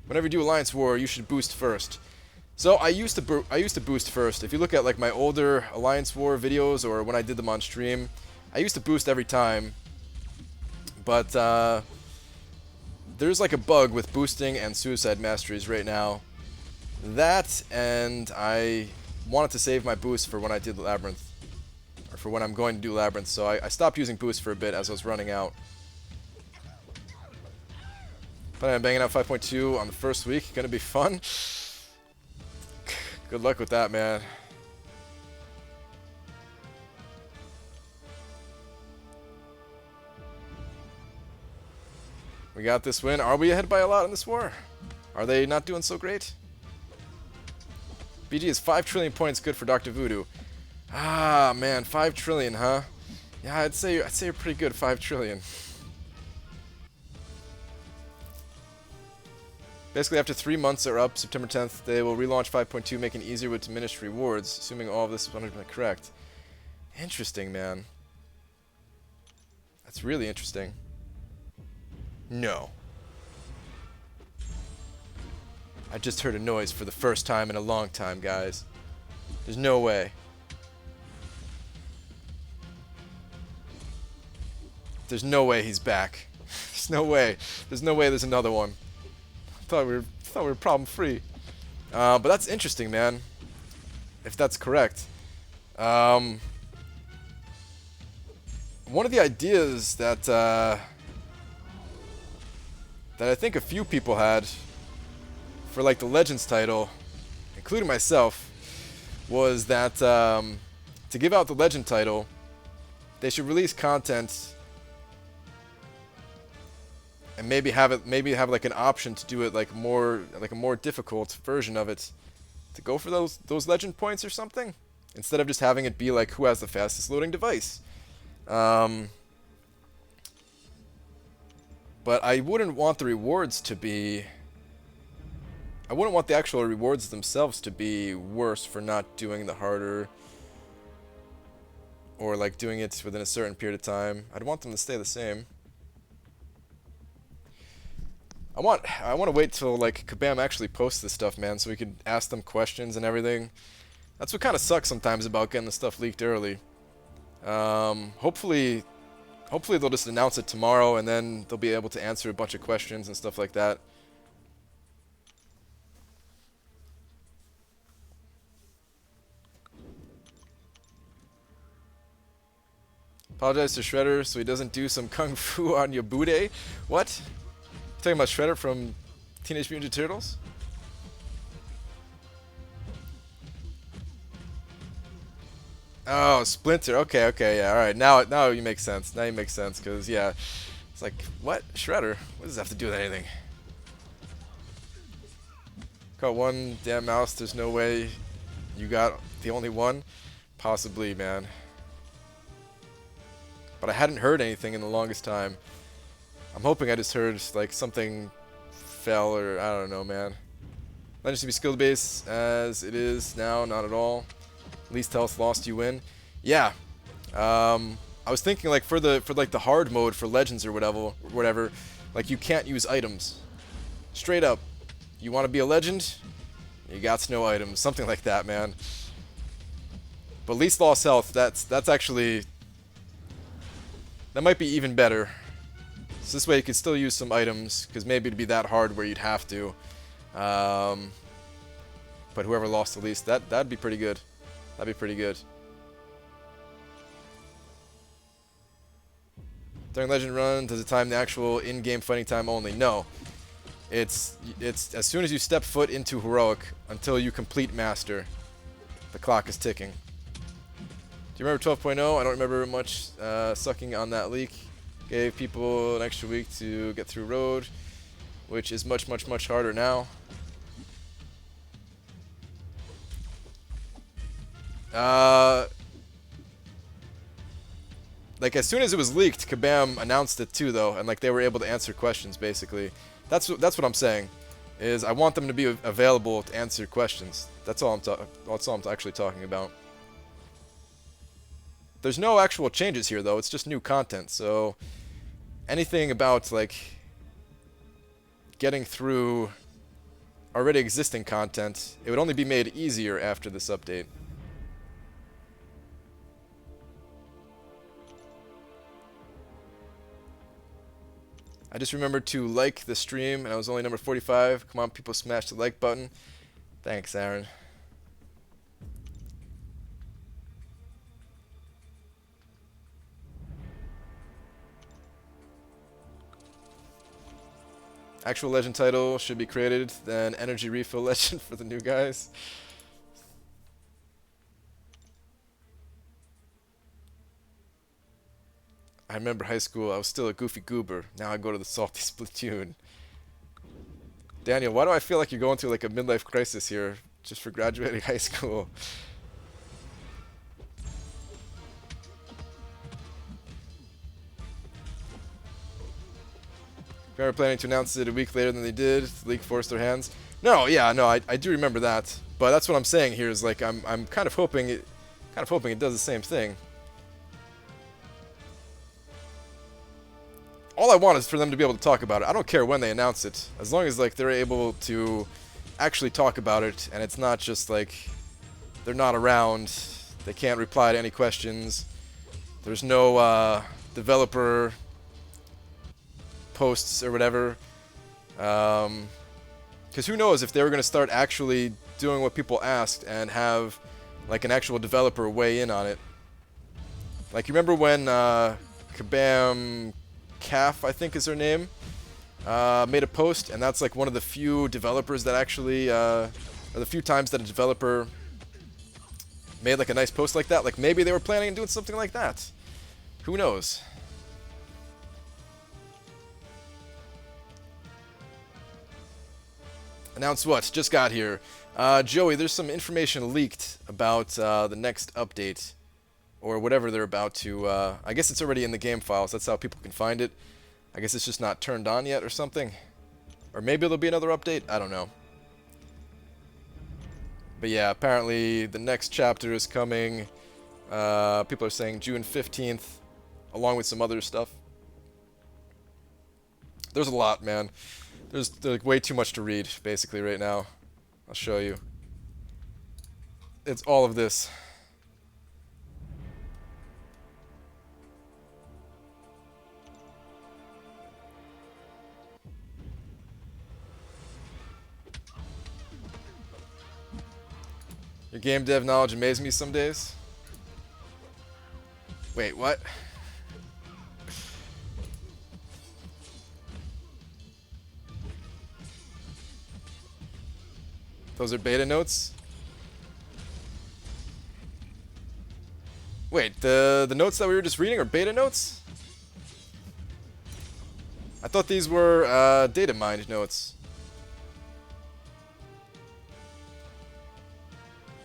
Whenever you do Alliance War, you should boost first. So I used to boost first. If you look at like my older Alliance War videos or when I did them on stream, I used to boost every time, but there's like a bug with boosting and suicide masteries right now. That, and I wanted to save my boost for when I did Labyrinth, or for when I'm going to do Labyrinth, so I stopped using boost for a bit as I was running out. But I'm banging out 5.2 on the first week. Gonna be fun. Good luck with that, man. We got this win. Are we ahead by a lot in this war? Are they not doing so great? BG is 5 trillion points good for Dr. Voodoo. Ah, man, 5 trillion, huh? Yeah, I'd say you're pretty good, 5 trillion. Basically, after 3 months are up, September 10th, they will relaunch 5.2, making it easier with diminished rewards, assuming all of this is 100% correct. Interesting, man. That's really interesting. No. I just heard a noise for the first time in a long time, guys. There's no way. There's no way he's back. There's no way. There's no way there's another one. Thought we were problem free. But that's interesting, man. If that's correct. One of the ideas that that I think a few people had for like the Legends title, including myself, was that to give out the Legend title, they should release content and maybe have like an option to do it like a more difficult version of it, to go for those Legend points or something, instead of just having it be like who has the fastest loading device. But I wouldn't want the rewards to be... I wouldn't want the actual rewards themselves to be worse for not doing the harder, or like doing it within a certain period of time. I'd want them to stay the same. I want to wait till like Kabam actually posts this stuff, man, so we could ask them questions and everything. That's what kind of sucks sometimes about getting the stuff leaked early. Hopefully they'll just announce it tomorrow, and then they'll be able to answer a bunch of questions and stuff like that. Apologize to Shredder so he doesn't do some kung fu on your bude. What? You talking about Shredder from Teenage Mutant Ninja Turtles? Oh, Splinter. Okay, yeah, all right. Now you make sense. Now you make sense, because yeah, it's like, what? Shredder? What does that have to do with anything? Caught one damn mouse. There's no way you got the only one. Possibly, man. But I hadn't heard anything in the longest time. I'm hoping I just heard like something fell, or I don't know, man. Legends to be skill based as it is now, not at all. Least health lost, you win. Yeah. I was thinking like for the hard mode for Legends or whatever, like you can't use items. Straight up. You want to be a legend? You got no items. Something like that, man. But least lost health, that's actually, that might be even better. So this way you could still use some items, because maybe it'd be that hard where you'd have to. But whoever lost the least, that'd be pretty good. That'd be pretty good. During Legend Run, does it time the actual in-game fighting time only? No. It's as soon as you step foot into Heroic until you complete Master, the clock is ticking. Do you remember 12.0? I don't remember much sucking on that leak. Gave people an extra week to get through Road, which is much harder now. Like as soon as it was leaked, Kabam announced it too, though, and like they were able to answer questions basically. That's what I'm saying. Is I want them to be available to answer questions. That's all I'm actually talking about. There's no actual changes here, though. It's just new content. So anything about like getting through already existing content, it would only be made easier after this update. I just remembered to like the stream, and I was only number 45. Come on, people, smash the like button. Thanks, Aaron. Actual legend title should be created, then energy refill legend for the new guys. I remember high school, I was still a goofy goober. Now I go to the salty Splatoon. Daniel, why do I feel like you're going through like a midlife crisis here just for graduating high school? They were planning to announce it a week later than they did. The league forced their hands. No, yeah, no, I do remember that. But that's what I'm saying here is like I'm kind of hoping it does the same thing. All I want is for them to be able to talk about it. I don't care when they announce it, as long as like they're able to actually talk about it, and it's not just like they're not around, they can't reply to any questions. There's no developer posts or whatever. Because who knows if they were going to start actually doing what people asked and have like an actual developer weigh in on it. Like you remember when Kabam Calf, I think is her name, made a post, and that's like one of the few developers that actually, or the few times that a developer made like a nice post like that. Like maybe they were planning on doing something like that. Who knows? Announce what? Just got here. Joey, there's some information leaked about the next update. Or whatever they're about to, I guess it's already in the game files, that's how people can find it. I guess it's just not turned on yet or something. Or maybe there'll be another update, I don't know. But yeah, apparently the next chapter is coming, people are saying June 15th, along with some other stuff. There's a lot, man. There's like way too much to read, basically, right now. I'll show you. It's all of this. Your game dev knowledge amazes me some days. Wait, what? Those are beta notes? Wait, the notes that we were just reading are beta notes? I thought these were data mined notes.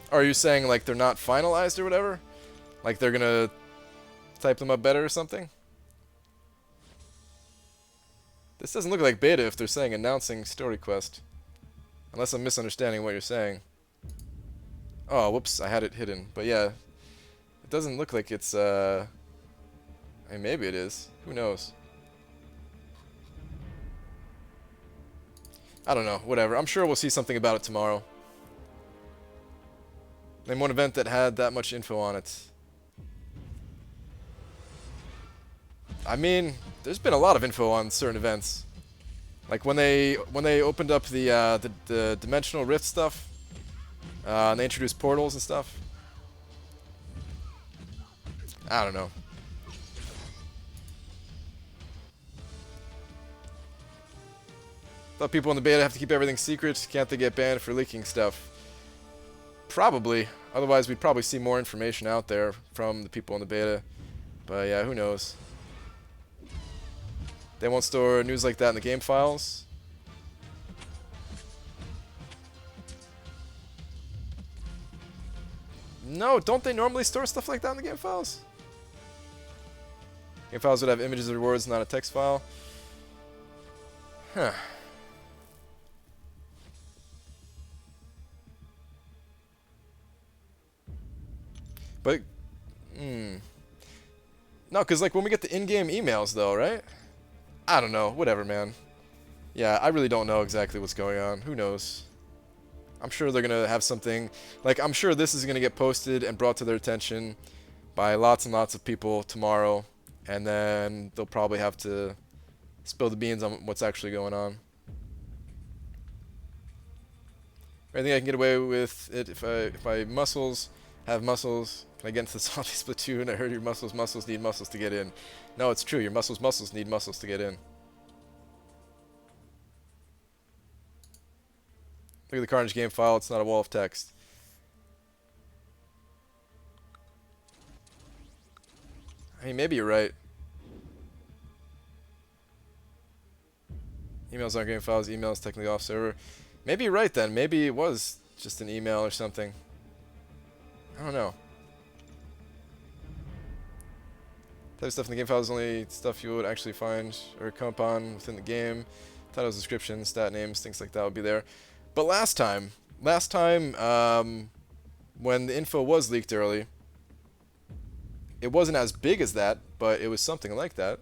Are you saying like they're not finalized or whatever? Like they're gonna type them up better or something? This doesn't look like beta if they're saying announcing story quest. Unless I'm misunderstanding what you're saying. Oh, whoops, I had it hidden. But yeah, it doesn't look like it's, I mean, maybe it is. Who knows? I don't know, whatever. I'm sure we'll see something about it tomorrow. Name one event that had that much info on it. I mean, there's been a lot of info on certain events. Like when they opened up the dimensional rift stuff, and they introduced portals and stuff. I don't know. Thought people in the beta have to keep everything secret. Can't they get banned for leaking stuff? Probably. Otherwise, we'd probably see more information out there from the people in the beta. But yeah, who knows? They won't store news like that in the game files. No, don't they normally store stuff like that in the game files? Game files would have images of rewards, not a text file. Huh. But, no, because like when we get the in-game emails though, right? I don't know, whatever, man. Yeah, I really don't know exactly what's going on. Who knows? I'm sure they're going to have something, like I'm sure this is going to get posted and brought to their attention by lots and lots of people tomorrow, and then they'll probably have to spill the beans on what's actually going on. I think I can get away with it if my muscles have muscles. Can I get into the salty Splatoon? I heard your muscles need muscles to get in. No, it's true. Your muscles need muscles to get in. Look at the Carnage game file. It's not a wall of text. I mean, maybe you're right. Emails aren't game files. Emails technically off server. Maybe you're right then. Maybe it was just an email or something. I don't know. Type of stuff in the game file is only stuff you would actually find or come upon within the game. Titles, descriptions, stat names, things like that would be there. But last time, when the info was leaked early, it wasn't as big as that, but it was something like that.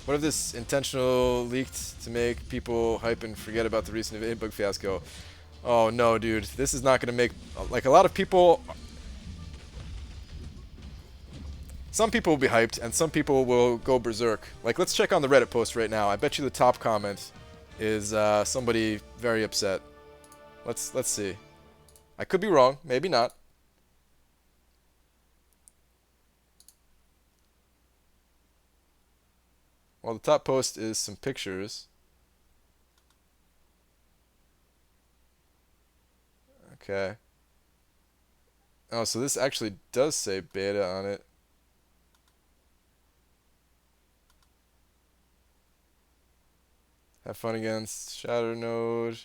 What if this intentional leaked to make people hype and forget about the recent 8-bug fiasco? Oh no, dude. This is not going to make... Like, a lot of people... Some people will be hyped, and some people will go berserk. Like, let's check on the Reddit post right now. I bet you the top comment is somebody very upset. Let's see. I could be wrong. Maybe not. Well, the top post is some pictures. Okay. Oh, so this actually does say beta on it. Have fun against Shadow Node.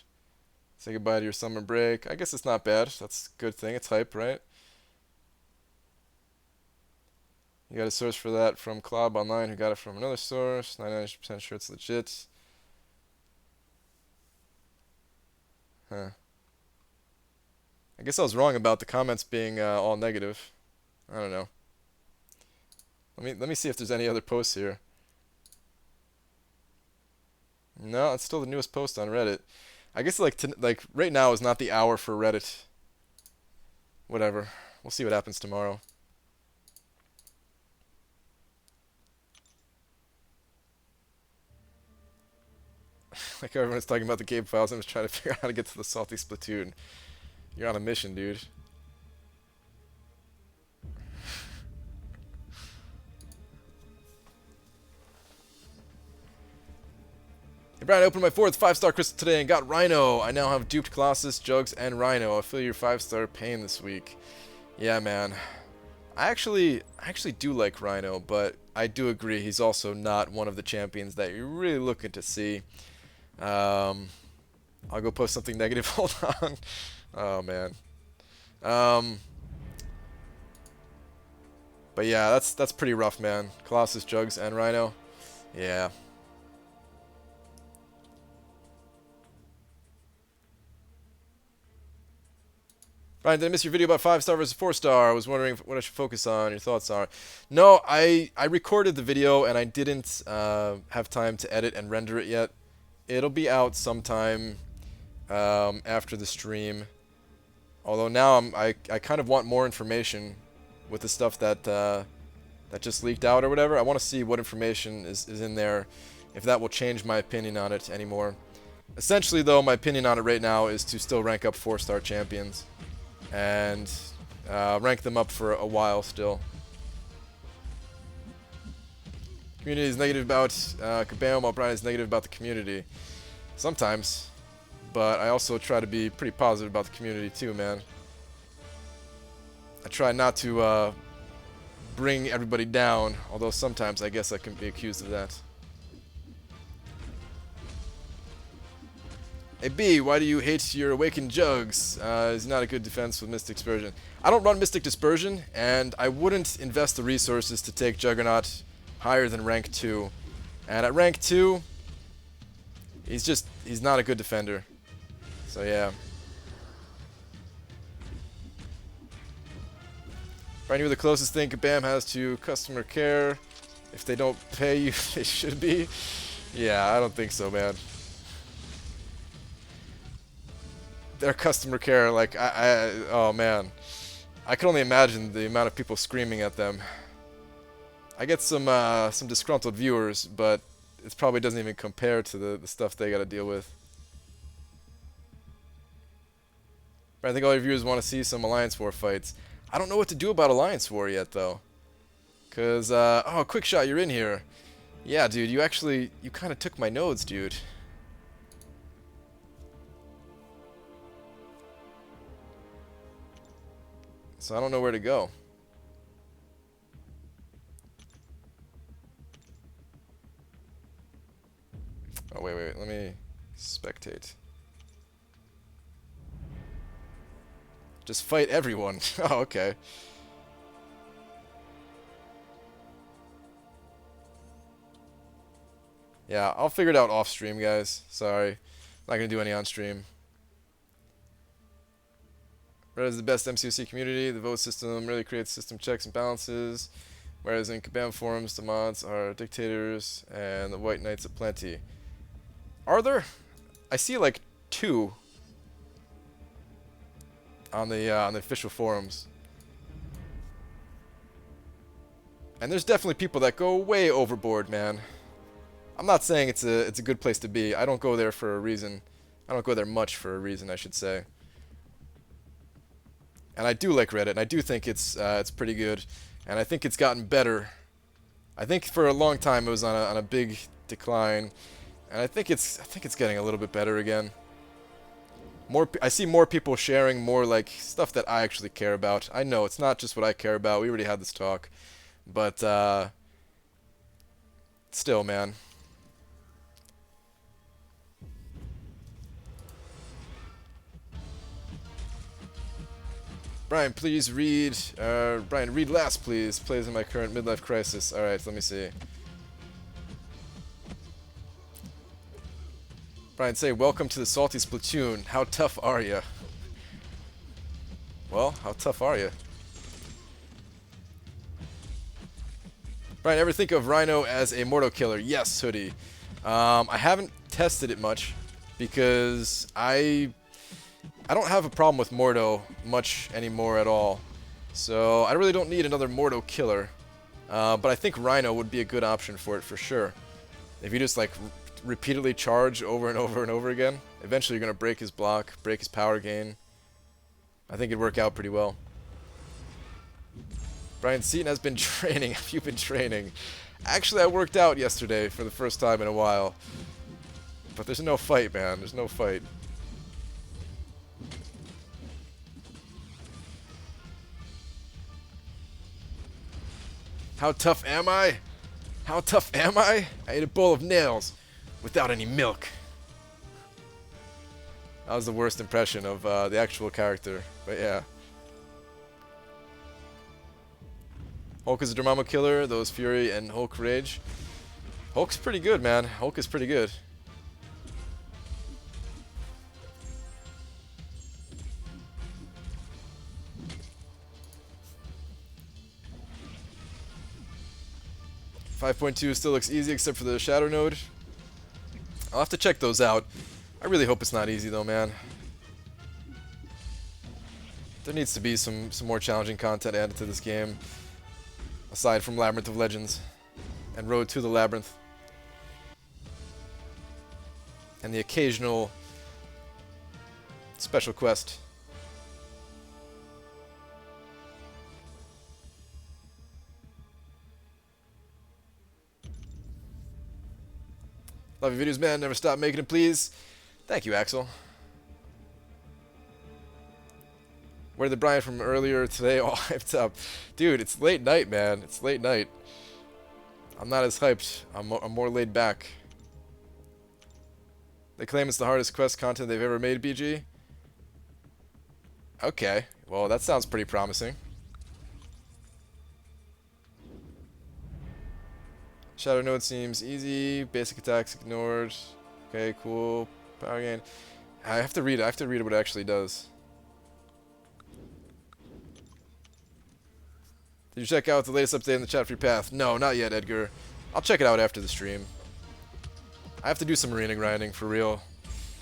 Say goodbye to your summer break. I guess it's not bad. That's a good thing. It's hype, right? You got a source for that from Club Online, who got it from another source. 99% sure it's legit. Huh. I guess I was wrong about the comments being all negative. I don't know. Let me see if there's any other posts here. No, it's still the newest post on Reddit. I guess like right now is not the hour for Reddit. Whatever. We'll see what happens tomorrow. Like everyone's talking about the game files, I'm just trying to figure out how to get to the salty Splatoon. You're on a mission, dude. Hey Brian, I opened my 4th 5-star crystal today and got Rhino. I now have duped Colossus, Jugs, and Rhino. I feel your 5-star pain this week. Yeah, man. I actually do like Rhino, but I do agree he's also not one of the champions that you're really looking to see. I'll go post something negative. Hold on. Oh man. But yeah, that's pretty rough, man. Colossus, Jugs, and Rhino. Yeah. Brian, did I miss your video about 5-star versus 4-star? I was wondering what I should focus on. Your thoughts are. No, I recorded the video and I didn't have time to edit and render it yet. It'll be out sometime after the stream. Although now I kind of want more information with the stuff that that just leaked out or whatever. I want to see what information is in there, if that will change my opinion on it anymore. Essentially, though, my opinion on it right now is to still rank up 4-star champions and rank them up for a while still. Community is negative about Kabam, while Brian is negative about the community. Sometimes. But I also try to be pretty positive about the community too, man. I try not to bring everybody down, although sometimes I guess I can be accused of that. Hey B, why do you hate your Awakened Jugs? He's not a good defense with Mystic Dispersion. I don't run Mystic Dispersion, and I wouldn't invest the resources to take Juggernaut higher than rank 2. And at rank 2, he's not a good defender. So yeah. Brian, you're the closest thing Kabam has to customer care. If they don't pay you, they should be. Yeah, I don't think so, man. their customer care, like, oh man. I can only imagine the amount of people screaming at them. I get some disgruntled viewers, but it probably doesn't even compare to the stuff they gotta deal with. But I think all your viewers want to see some Alliance War fights. I don't know what to do about Alliance War yet, though. Because, oh, quick shot, you're in here. Yeah, dude, you kind of took my nodes, dude. So I don't know where to go. Oh, wait, let me spectate. Just fight everyone. Oh, okay. Yeah, I'll figure it out off stream, guys. Sorry. I'm not going to do any on stream. Reddit is the best MCOC community. The vote system really creates system checks and balances. Whereas in Kabam forums, the mods are dictators and the white knights aplenty. Are there? I see like 2 on the official forums. And there's definitely people that go way overboard, man. I'm not saying it's a good place to be. I don't go there for a reason. I don't go there much for a reason, I should say. And I do like Reddit, and I do think it's pretty good, and I think it's gotten better. I think for a long time it was on a big decline, and I think it's getting a little bit better again. I see more people sharing more like stuff that I actually care about. I know it's not just what I care about. We already had this talk, but still, man. Brian, please read. Brian, read last, please. Plays in my current midlife crisis. All right, let me see. Brian, say, welcome to the Salty Splatoon. How tough are you? Well, how tough are you? Brian, ever think of Rhino as a Mortal Killer? Yes, Hoodie. I haven't tested it much because I don't have a problem with Mordo much anymore at all. So I really don't need another Mordo killer. But I think Rhino would be a good option for it for sure. If you just like repeatedly charge over and over and over again, eventually you're going to break his block, break his power gain. I think it'd work out pretty well. Brian Seaton has been training. Have you been training? Actually, I worked out yesterday for the first time in a while. But there's no fight, man. There's no fight. How tough am I? How tough am I? I ate a bowl of nails without any milk. That was the worst impression of the actual character, but yeah. Hulk is a Dormammu killer, those Fury and Hulk Rage. Hulk's pretty good, man. Hulk is pretty good. .2 still looks easy except for the Shadow Node. I'll have to check those out. I really hope it's not easy though, man. There needs to be some more challenging content added to this game. Aside from Labyrinth of Legends and Road to the Labyrinth. And the occasional special quest. Love your videos, man. Never stop making them, please. Thank you, Axel. Where did the Brian from earlier today all hyped up? Dude, it's late night, man. It's late night. I'm not as hyped. I'm more laid back. They claim it's the hardest quest content they've ever made, BG. Okay. Well, that sounds pretty promising. Shadow Node seems easy. Basic attacks ignored. Okay, cool. Power gain. I have to read it. I have to read what it actually does. Did you check out the latest update in the chat free path? No, not yet, Edgar. I'll check it out after the stream. I have to do some arena grinding for real.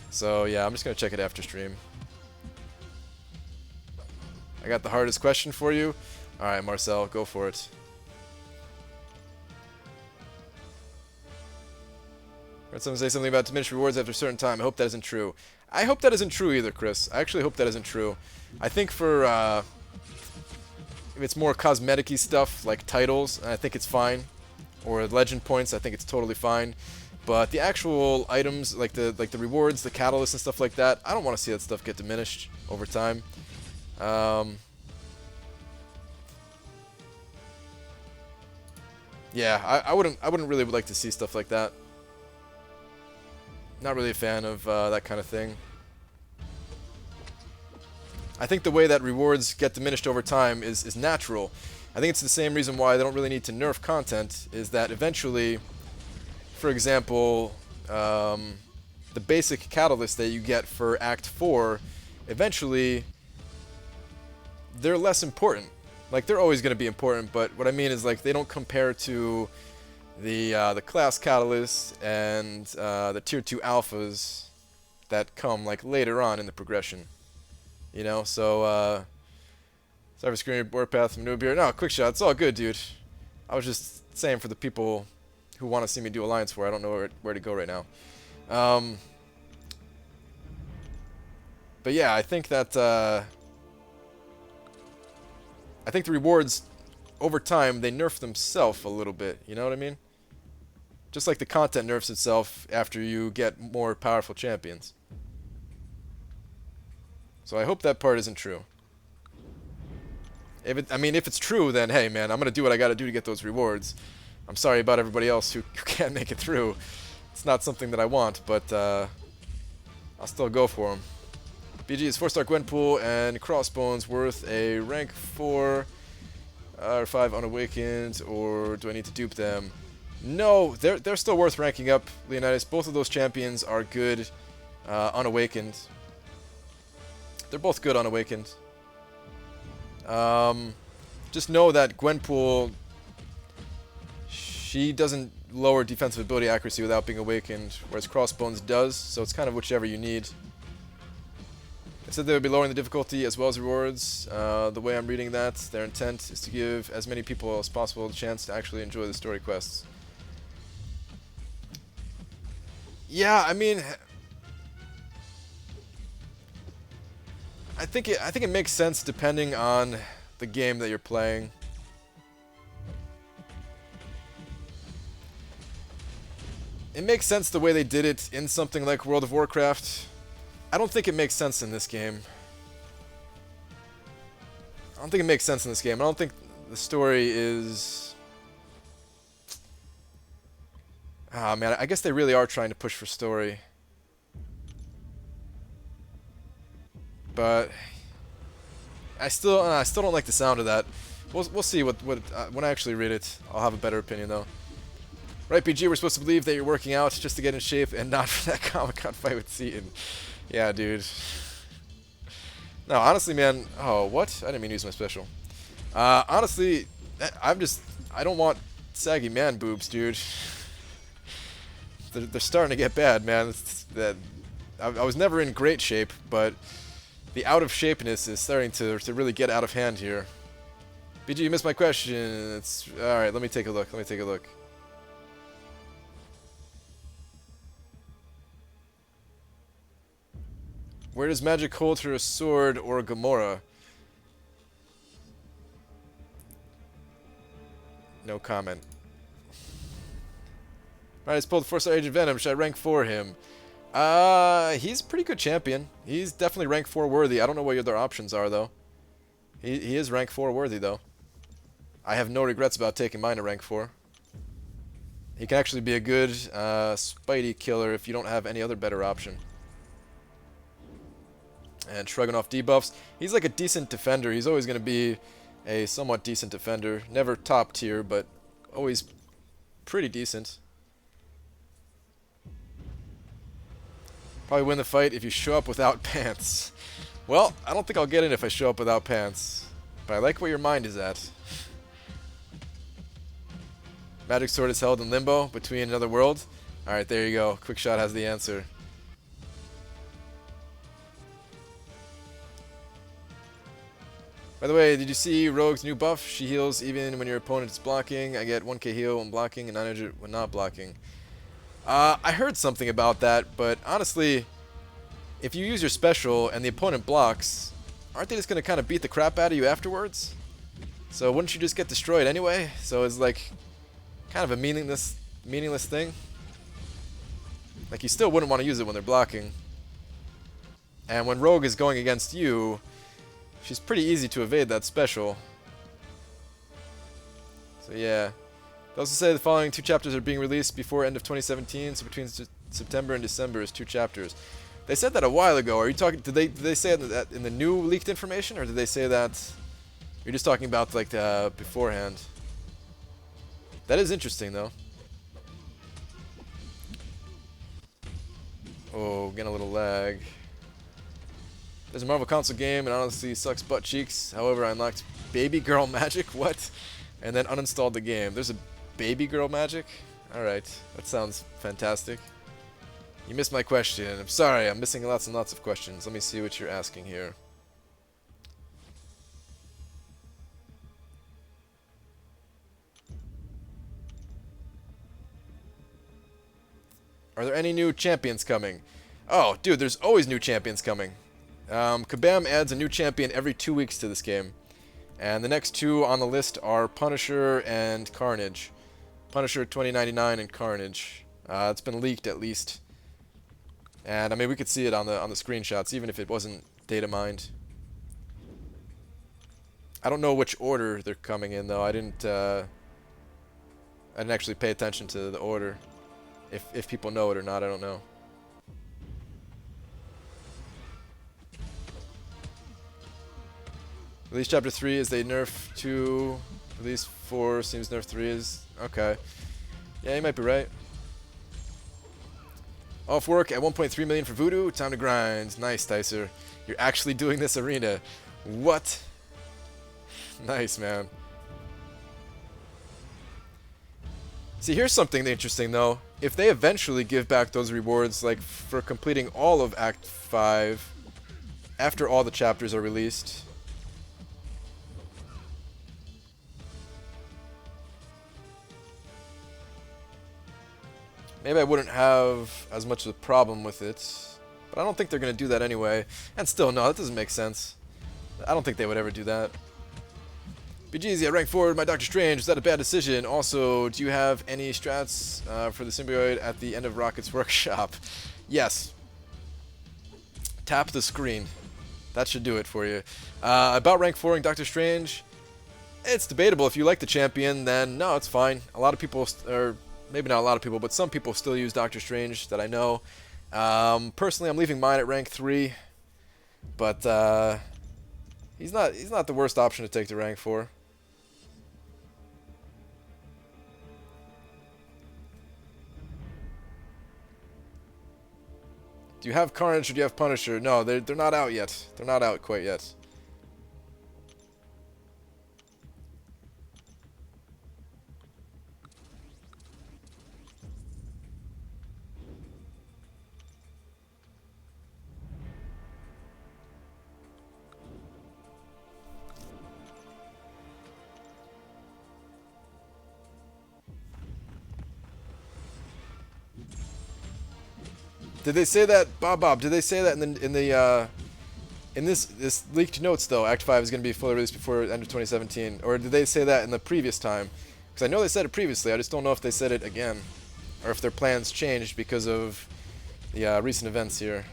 So yeah, I'm just gonna check it after stream. I got the hardest question for you. Alright, Marcel, go for it. Heard someone say something about diminished rewards after a certain time. I hope that isn't true. I hope that isn't true either, Chris. I actually hope that isn't true. I think for, if it's more cosmetic-y stuff, like titles, I think it's fine. Or legend points, I think it's totally fine. But the actual items, like the rewards, the catalysts and stuff like that, I don't want to see that stuff get diminished over time. Yeah, I wouldn't really like to see stuff like that. Not really a fan of that kind of thing. I think the way that rewards get diminished over time is natural. I think it's the same reason why they don't really need to nerf content, is that eventually, for example, the basic catalyst that you get for Act 4, eventually, they're less important. Like, they're always going to be important, but what I mean is, like, they don't compare to the class catalysts and the tier 2 alphas that come like later on in the progression, you know. So sorry for screwing your board path from noob here. No, quick shot, it's all good, dude. I was just saying for the people who want to see me do Alliance 4, I don't know where to go right now. But yeah, I think that I think the rewards over time they nerf themselves a little bit, you know what I mean? Just like the content nerfs itself after you get more powerful champions. So I hope that part isn't true. I mean, if it's true, then hey, man, I'm gonna do what I gotta do to get those rewards. I'm sorry about everybody else who can't make it through. It's not something that I want, but I'll still go for them. BG is 4-star Gwenpool and Crossbones worth a rank 4 or 5 unawakened, or do I need to dupe them? No, they're still worth ranking up, Leonidas. Both of those champions are good unawakened. They're both good unawakened. Just know that Gwenpool, she doesn't lower defensive ability accuracy without being awakened, whereas Crossbones does, so it's kind of whichever you need. They said they would be lowering the difficulty as well as rewards. The way I'm reading that, their intent is to give as many people as possible the chance to actually enjoy the story quests. Yeah, I mean, I think it makes sense depending on the game that you're playing. It makes sense the way they did it in something like World of Warcraft. I don't think it makes sense in this game. I don't think it makes sense in this game. I don't think the story is... Ah, man, I guess they really are trying to push for story. But I still don't like the sound of that. We'll see what when I actually read it. I'll have a better opinion though. Right, PG, we're supposed to believe that you're working out just to get in shape and not for that Comic-Con fight with Seaton. Yeah, dude. No, honestly, man. Oh, what? I didn't mean to use my special. Honestly, I don't want saggy man boobs, dude. They're starting to get bad, man. I was never in great shape, but the out of shapeness is starting to really get out of hand here. BG, you missed my question. It's all right. Let me take a look. Let me take a look. Where does magic hold her a sword or a Gamora? No comment. Alright, he's pulled 4-star Agent Venom. Should I rank 4 him? He's a pretty good champion. He's definitely rank 4 worthy. I don't know what your other options are, though. He is rank 4 worthy, though. I have no regrets about taking mine to rank 4. He can actually be a good Spidey killer if you don't have any other better option. And shrugging off debuffs. He's like a decent defender. He's always going to be a somewhat decent defender. Never top tier, but always pretty decent. Probably win the fight if you show up without pants. Well, I don't think I'll get in if I show up without pants. But I like where your mind is at. Magic sword is held in limbo between another world. Alright, there you go. Quickshot has the answer. By the way, did you see Rogue's new buff? She heals even when your opponent is blocking. I get 1k heal when blocking and 900 when not blocking. I heard something about that, but honestly, if you use your special and the opponent blocks, aren't they just going to kind of beat the crap out of you afterwards? So wouldn't you just get destroyed anyway? So it's like kind of a meaningless thing. Like, you still wouldn't want to use it when they're blocking. And when Rogue is going against you, she's pretty easy to evade that special. So yeah. They also say the following 2 chapters are being released before end of 2017, so between September and December is 2 chapters. They said that a while ago. Are you talking? Did they say that in the new leaked information, or did they say that you're just talking about like beforehand? That is interesting though. Oh, getting a little lag. There's a Marvel console game, and honestly sucks butt cheeks. However, I unlocked Baby Girl Magic. What? And then uninstalled the game. There's a Baby Girl Magic? Alright, that sounds fantastic. You missed my question. I'm sorry, I'm missing lots and lots of questions. Let me see what you're asking here. Are there any new champions coming? Oh, dude, there's always new champions coming. Kabam adds a new champion every 2 weeks to this game. And the next 2 on the list are Punisher and Carnage. Punisher 2099 and Carnage. It's been leaked at least. And I mean, we could see it on the screenshots, even if it wasn't data mined. I don't know which order they're coming in though. I didn't actually pay attention to the order. If people know it or not, I don't know. Release chapter 3 is they nerf 2. Release 4 seems nerf 3 is okay. Yeah, you might be right. Off work at 1.3 million for Voodoo. Time to grind. Nice, Dicer. You're actually doing this arena. What? Nice, man. See, here's something interesting though. If they eventually give back those rewards, like for completing all of Act 5, after all the chapters are released. Maybe I wouldn't have as much of a problem with it. But I don't think they're going to do that anyway. And still, no, that doesn't make sense. I don't think they would ever do that. BGZ at rank 4, my Doctor Strange, is that a bad decision? Also, do you have any strats for the symbiote at the end of Rocket's workshop? Yes. Tap the screen. That should do it for you. About rank 4ing Doctor Strange, it's debatable. If you like the champion, then no, it's fine. A lot of people, or maybe not a lot of people, but some people still use Doctor Strange that I know. Personally, I'm leaving mine at rank 3, but he's not the worst option to take to rank 4. Do you have Carnage or do you have Punisher? No, they're not out yet. They're not out quite yet. Did they say that, Bob? Did they say that in this leaked notes though? Act 5 is going to be fully released before the end of 2017, or did they say that in the previous time? Because I know they said it previously. I just don't know if they said it again, or if their plans changed because of the recent events here.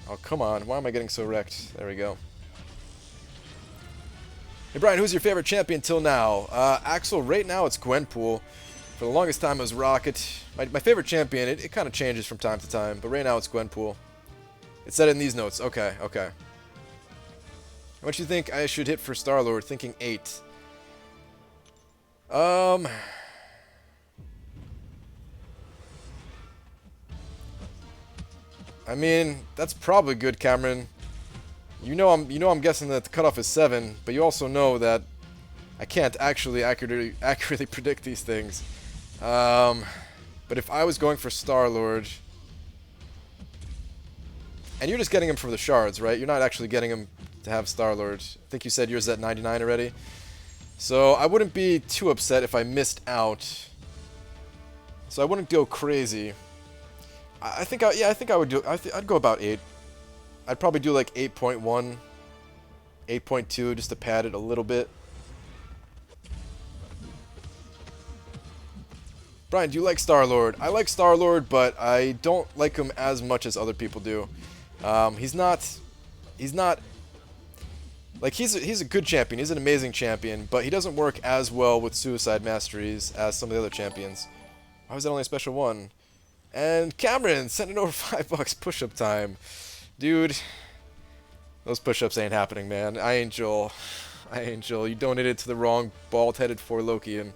Oh come on! Why am I getting so wrecked? There we go. Hey Brian, who's your favorite champion till now? Axel, right now it's Gwenpool. For the longest time it was Rocket. My favorite champion, it kind of changes from time to time, but right now it's Gwenpool. It said it in these notes. Okay, okay. How much do you think I should hit for Star-Lord? Thinking 8. I mean, that's probably good, Cameron. You know I'm guessing that the cutoff is 7, but you also know that I can't actually accurately predict these things. But if I was going for Star-Lord, And you're just getting him for the shards, right? You're not actually getting him to have Star-Lord. I think you said yours at 99 already. So I wouldn't be too upset if I missed out. So I wouldn't go crazy. I think I would do. I'd go about 8. I'd probably do like 8.1, 8.2 just to pad it a little bit. Brian, do you like Star-Lord? I like Star-Lord, but I don't like him as much as other people do. He's not, like, he's a good champion. He's an amazing champion, but he doesn't work as well with Suicide Masteries as some of the other champions. Why was that only a special one? And Cameron, sending over $5 push-up time. Dude, those push-ups ain't happening, man. I ain't Joel. You donated to the wrong bald-headed for Lokian.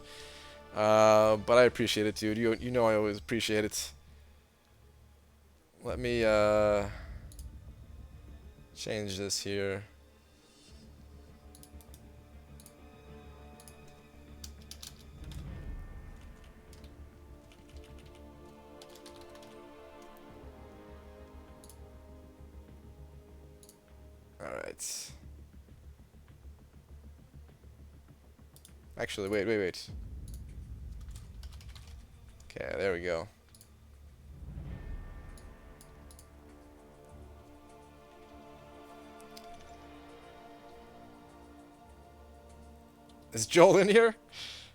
But I appreciate it, dude. You know I always appreciate it. Let me, change this here. Alright. Actually, wait. Okay, there we go. Is Joel in here?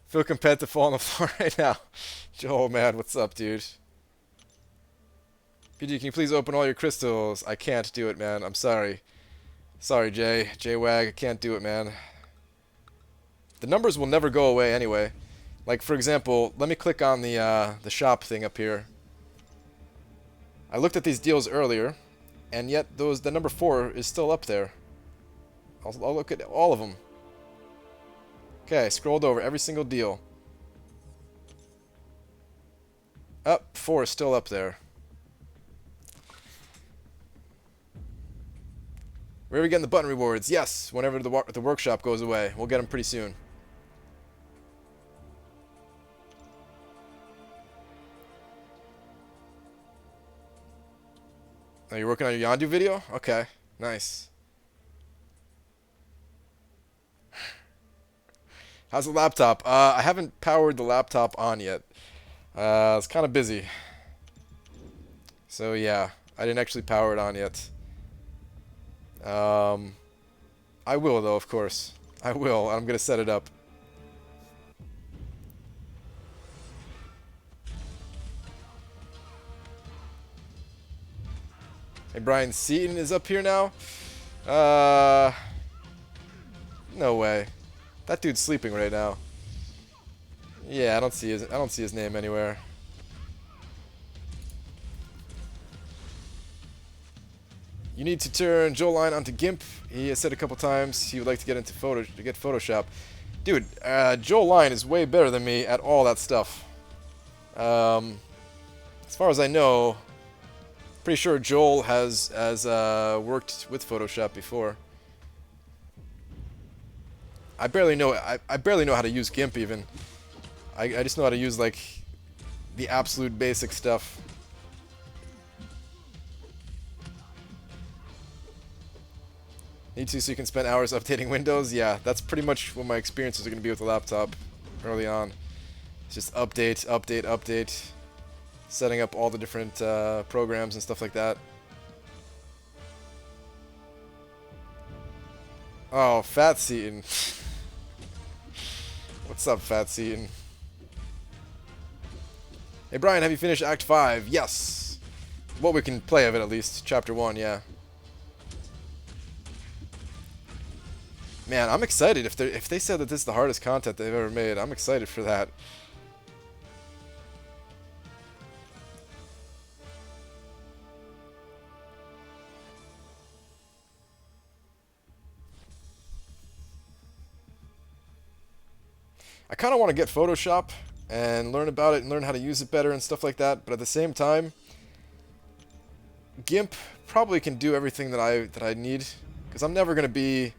Feel compelled to fall on the floor right now. Joel, man, what's up, dude? PG, can you please open all your crystals? I can't do it, man. I'm sorry. Sorry, Jay. J-Wag, I can't do it, man. The numbers will never go away anyway. Like, for example, let me click on the shop thing up here. I looked at these deals earlier, and yet the number 4 is still up there. I'll look at all of them. Okay, scrolled over every single deal. Up, 4 is still up there. Where are we getting the button rewards? Yes, whenever the workshop goes away. We'll get them pretty soon. Are you working on your Yondu video? Okay, nice. How's the laptop? I haven't powered the laptop on yet. It's kind of busy. So yeah, I didn't actually power it on yet. I will though, of course. I will. I'm gonna set it up. Hey, Brian Seaton is up here now? No way. That dude's sleeping right now. Yeah, I don't see his name anywhere. You need to turn Joel Line onto GIMP. He has said a couple times he would like to get into Photoshop. Dude, Joel Line is way better than me at all that stuff. As far as I know, pretty sure Joel has worked with Photoshop before. I barely know how to use GIMP even. I just know how to use like the absolute basic stuff. Need to so you can spend hours updating Windows? Yeah, that's pretty much what my experiences are going to be with the laptop early on. It's just update, setting up all the different programs and stuff like that. Oh, Fat Seaton. What's up, Fat Seaton? Hey, Brian, have you finished Act 5? Yes. What we can play of it, at least. Chapter 1, yeah. Man, I'm excited. If they said that this is the hardest content they've ever made, I'm excited for that. I kind of want to get Photoshop and learn about it and learn how to use it better and stuff like that, but at the same time, GIMP probably can do everything that I need, because I'm never gonna be.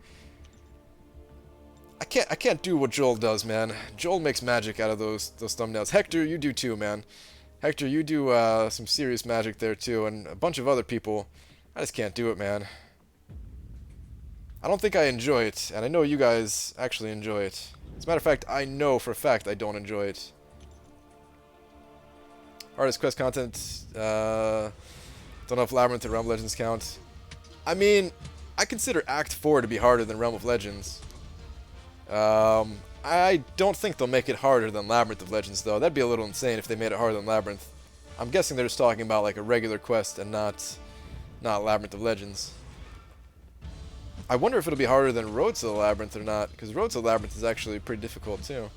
I can't do what Joel does, man. Joel makes magic out of those thumbnails. Hector, you do too, man. Hector, you do some serious magic there too, and a bunch of other people. I just can't do it, man. I don't think I enjoy it, and I know you guys actually enjoy it. As a matter of fact, I know for a fact I don't enjoy it. Hardest quest content, don't know if Labyrinth or Realm of Legends count. I mean, I consider Act 4 to be harder than Realm of Legends. I don't think they'll make it harder than Labyrinth of Legends, though. That'd be a little insane if they made it harder than Labyrinth. I'm guessing they're just talking about like a regular quest and not Labyrinth of Legends. I wonder if it'll be harder than Road to the Labyrinth or not, because Road to the Labyrinth is actually pretty difficult too.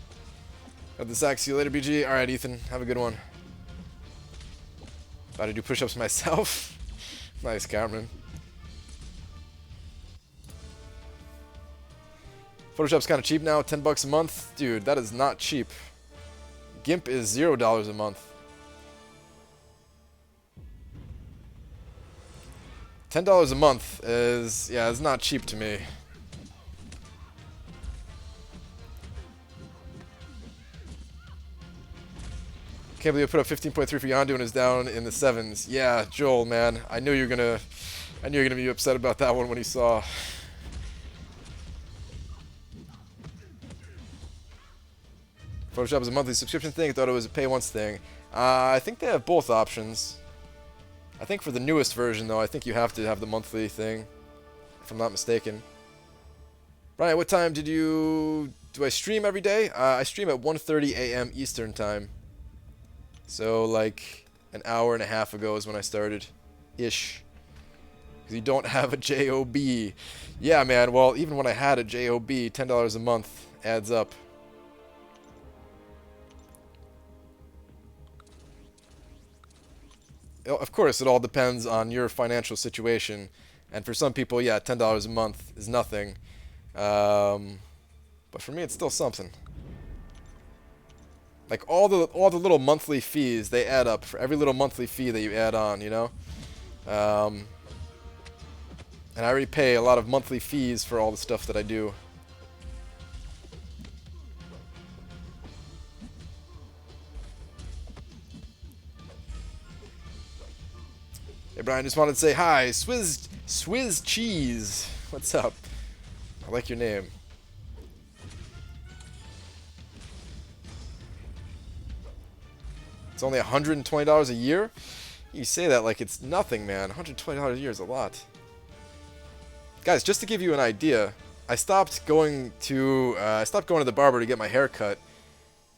Got the sack. See you later, BG. Alright, Ethan. Have a good one. About to do push-ups myself. Nice, Cameron. Photoshop's kind of cheap now, $10 a month. Dude, that is not cheap. GIMP is $0 a month. $10 a month is, yeah, it's not cheap to me. Can't believe I put up 15.3 for Yondu and is down in the 7s. Yeah, Joel, man, I knew you were gonna be upset about that one when you saw. Photoshop is a monthly subscription thing. I thought it was a pay once thing. I think they have both options. I think for the newest version, though, I think you have to have the monthly thing, if I'm not mistaken. Ryan, what time do I stream every day? I stream at 1:30 a.m. Eastern time. So, like, an hour and a half ago is when I started. Ish. Because you don't have a JOB. Yeah, man, well, even when I had a JOB, $10 a month adds up. Of course, it all depends on your financial situation, and for some people, yeah, $10 a month is nothing. But for me, it's still something. Like all the little monthly fees, they add up for every little monthly fee that you add on, you know. And I already pay a lot of monthly fees for all the stuff that I do. Hey Brian, just wanted to say hi. Swizz Cheese. What's up? I like your name. It's only $120 a year? You say that like it's nothing, man. $120 a year is a lot. Guys, just to give you an idea, I stopped going to the barber to get my hair cut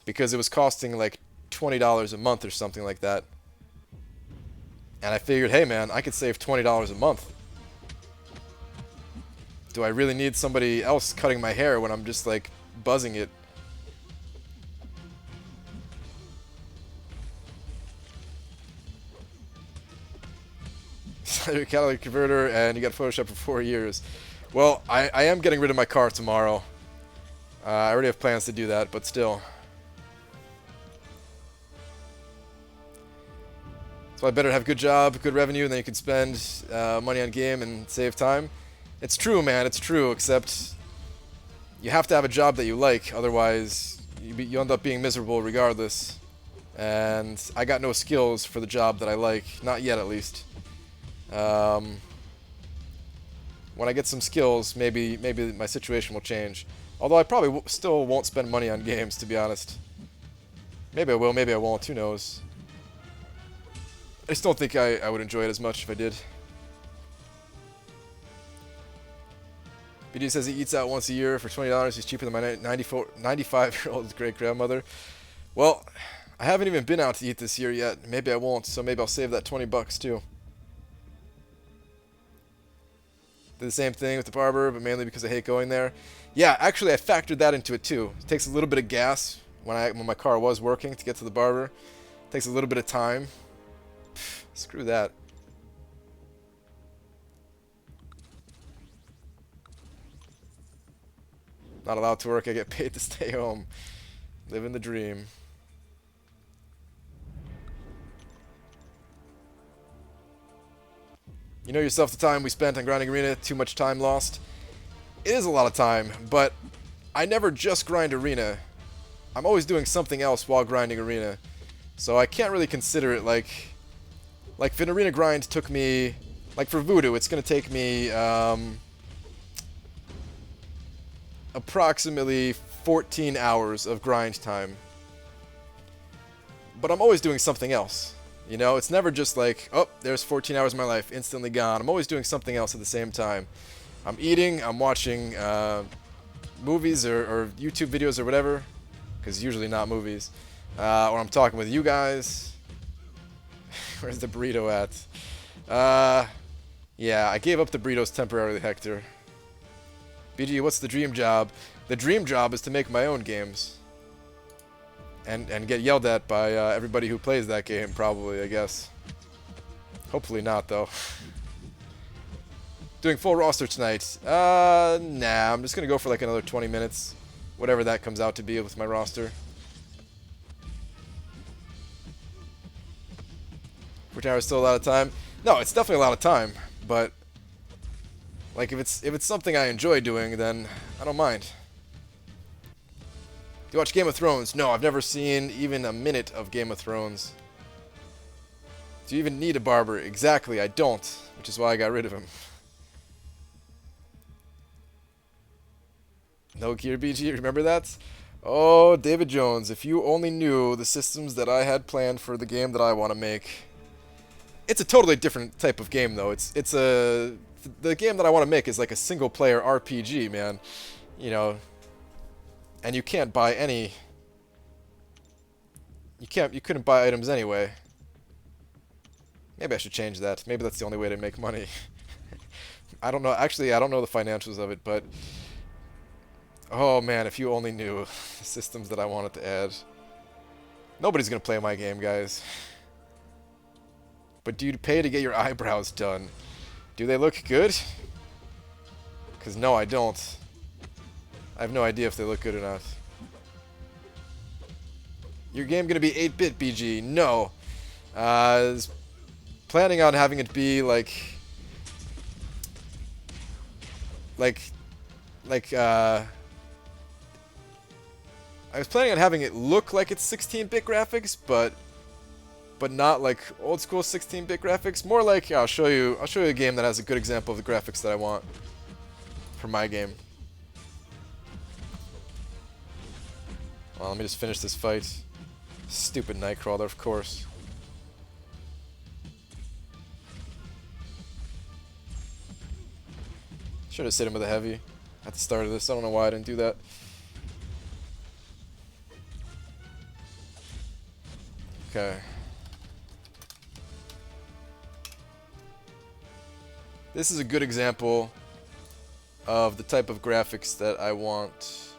because it was costing like $20 a month or something like that. And I figured, hey man, I could save $20 a month. Do I really need somebody else cutting my hair when I'm just like buzzing it? Your catalytic converter, and you got Photoshop for 4 years. Well, I am getting rid of my car tomorrow. I already have plans to do that, but still. So I better have a good job, good revenue, and then you can spend money on game and save time. It's true, man, it's true, except you have to have a job that you like, otherwise you end up being miserable regardless. And I got no skills for the job that I like, not yet at least. When I get some skills, maybe my situation will change. Although I probably still won't spend money on games, to be honest. Maybe I will, maybe I won't, who knows. I just don't think I would enjoy it as much if I did. BD says he eats out once a year for $20. He's cheaper than my 95-year-old great-grandmother. Well, I haven't even been out to eat this year yet. Maybe I won't, so maybe I'll save that $20 too. Did the same thing with the barber, but mainly because I hate going there. Yeah, actually I factored that into it too. It takes a little bit of gas when my car was working to get to the barber. It takes a little bit of time. Pfft, screw that. Not allowed to work, I get paid to stay home. Living the dream. You know yourself the time we spent on grinding arena, too much time lost. It is a lot of time, but I never just grind arena. I'm always doing something else while grinding arena. So I can't really consider it like if an arena grind took me Like for Voodoo, it's gonna take me approximately 14 hours of grind time. But I'm always doing something else. You know, it's never just like, oh, there's 14 hours of my life instantly gone. I'm always doing something else at the same time. I'm eating, I'm watching movies or YouTube videos or whatever, because usually not movies. Or I'm talking with you guys. Where's the burrito at? Yeah, I gave up the burritos temporarily, Hector. BG, what's the dream job? The dream job is to make my own games. And get yelled at by everybody who plays that game, probably, I guess. Hopefully not, though. Doing full roster tonight. Nah, I'm just gonna go for like another 20 minutes. Whatever that comes out to be with my roster. 14 hours is still a lot of time. No, it's definitely a lot of time, but like if it's something I enjoy doing, then I don't mind. Do you watch Game of Thrones? No, I've never seen even a minute of Game of Thrones. Do you even need a barber? Exactly, I don't, which is why I got rid of him. No Gear BG, remember that? Oh, David Jones, if you only knew the systems that I had planned for the game that I want to make. It's a totally different type of game, though. The game that I want to make is like a single-player RPG, man. You know, and you can't buy any. You couldn't buy items anyway. Maybe I should change that. Maybe that's the only way to make money. I don't know. Actually, I don't know the financials of it, but oh man, if you only knew the systems that I wanted to add. Nobody's gonna play my game, guys. But do you pay to get your eyebrows done? Do they look good? Because no, I don't. I have no idea if they look good or not. Your game gonna be 8-bit, BG? No. I was planning on having it be like I was planning on having it look like it's 16-bit graphics, but not like old school 16-bit graphics. More like I'll show you a game that has a good example of the graphics that I want for my game. Well, let me just finish this fight. Stupid Nightcrawler, of course. Should have hit him with a heavy at the start of this. I don't know why I didn't do that. Okay. This is a good example of the type of graphics that I want.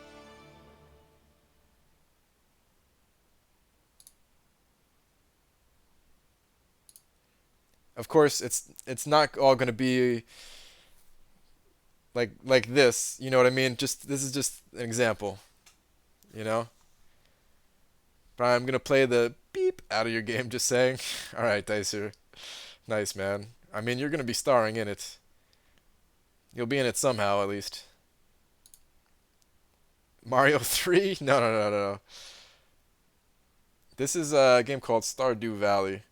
Of course, it's not all going to be like this, you know what I mean? This is just an example, you know? But I'm going to play the beep out of your game, just saying. All right, Dicer. Nice, man. I mean, you're going to be starring in it. You'll be in it somehow, at least. Mario 3? No, no, no, no. This is a game called Stardew Valley.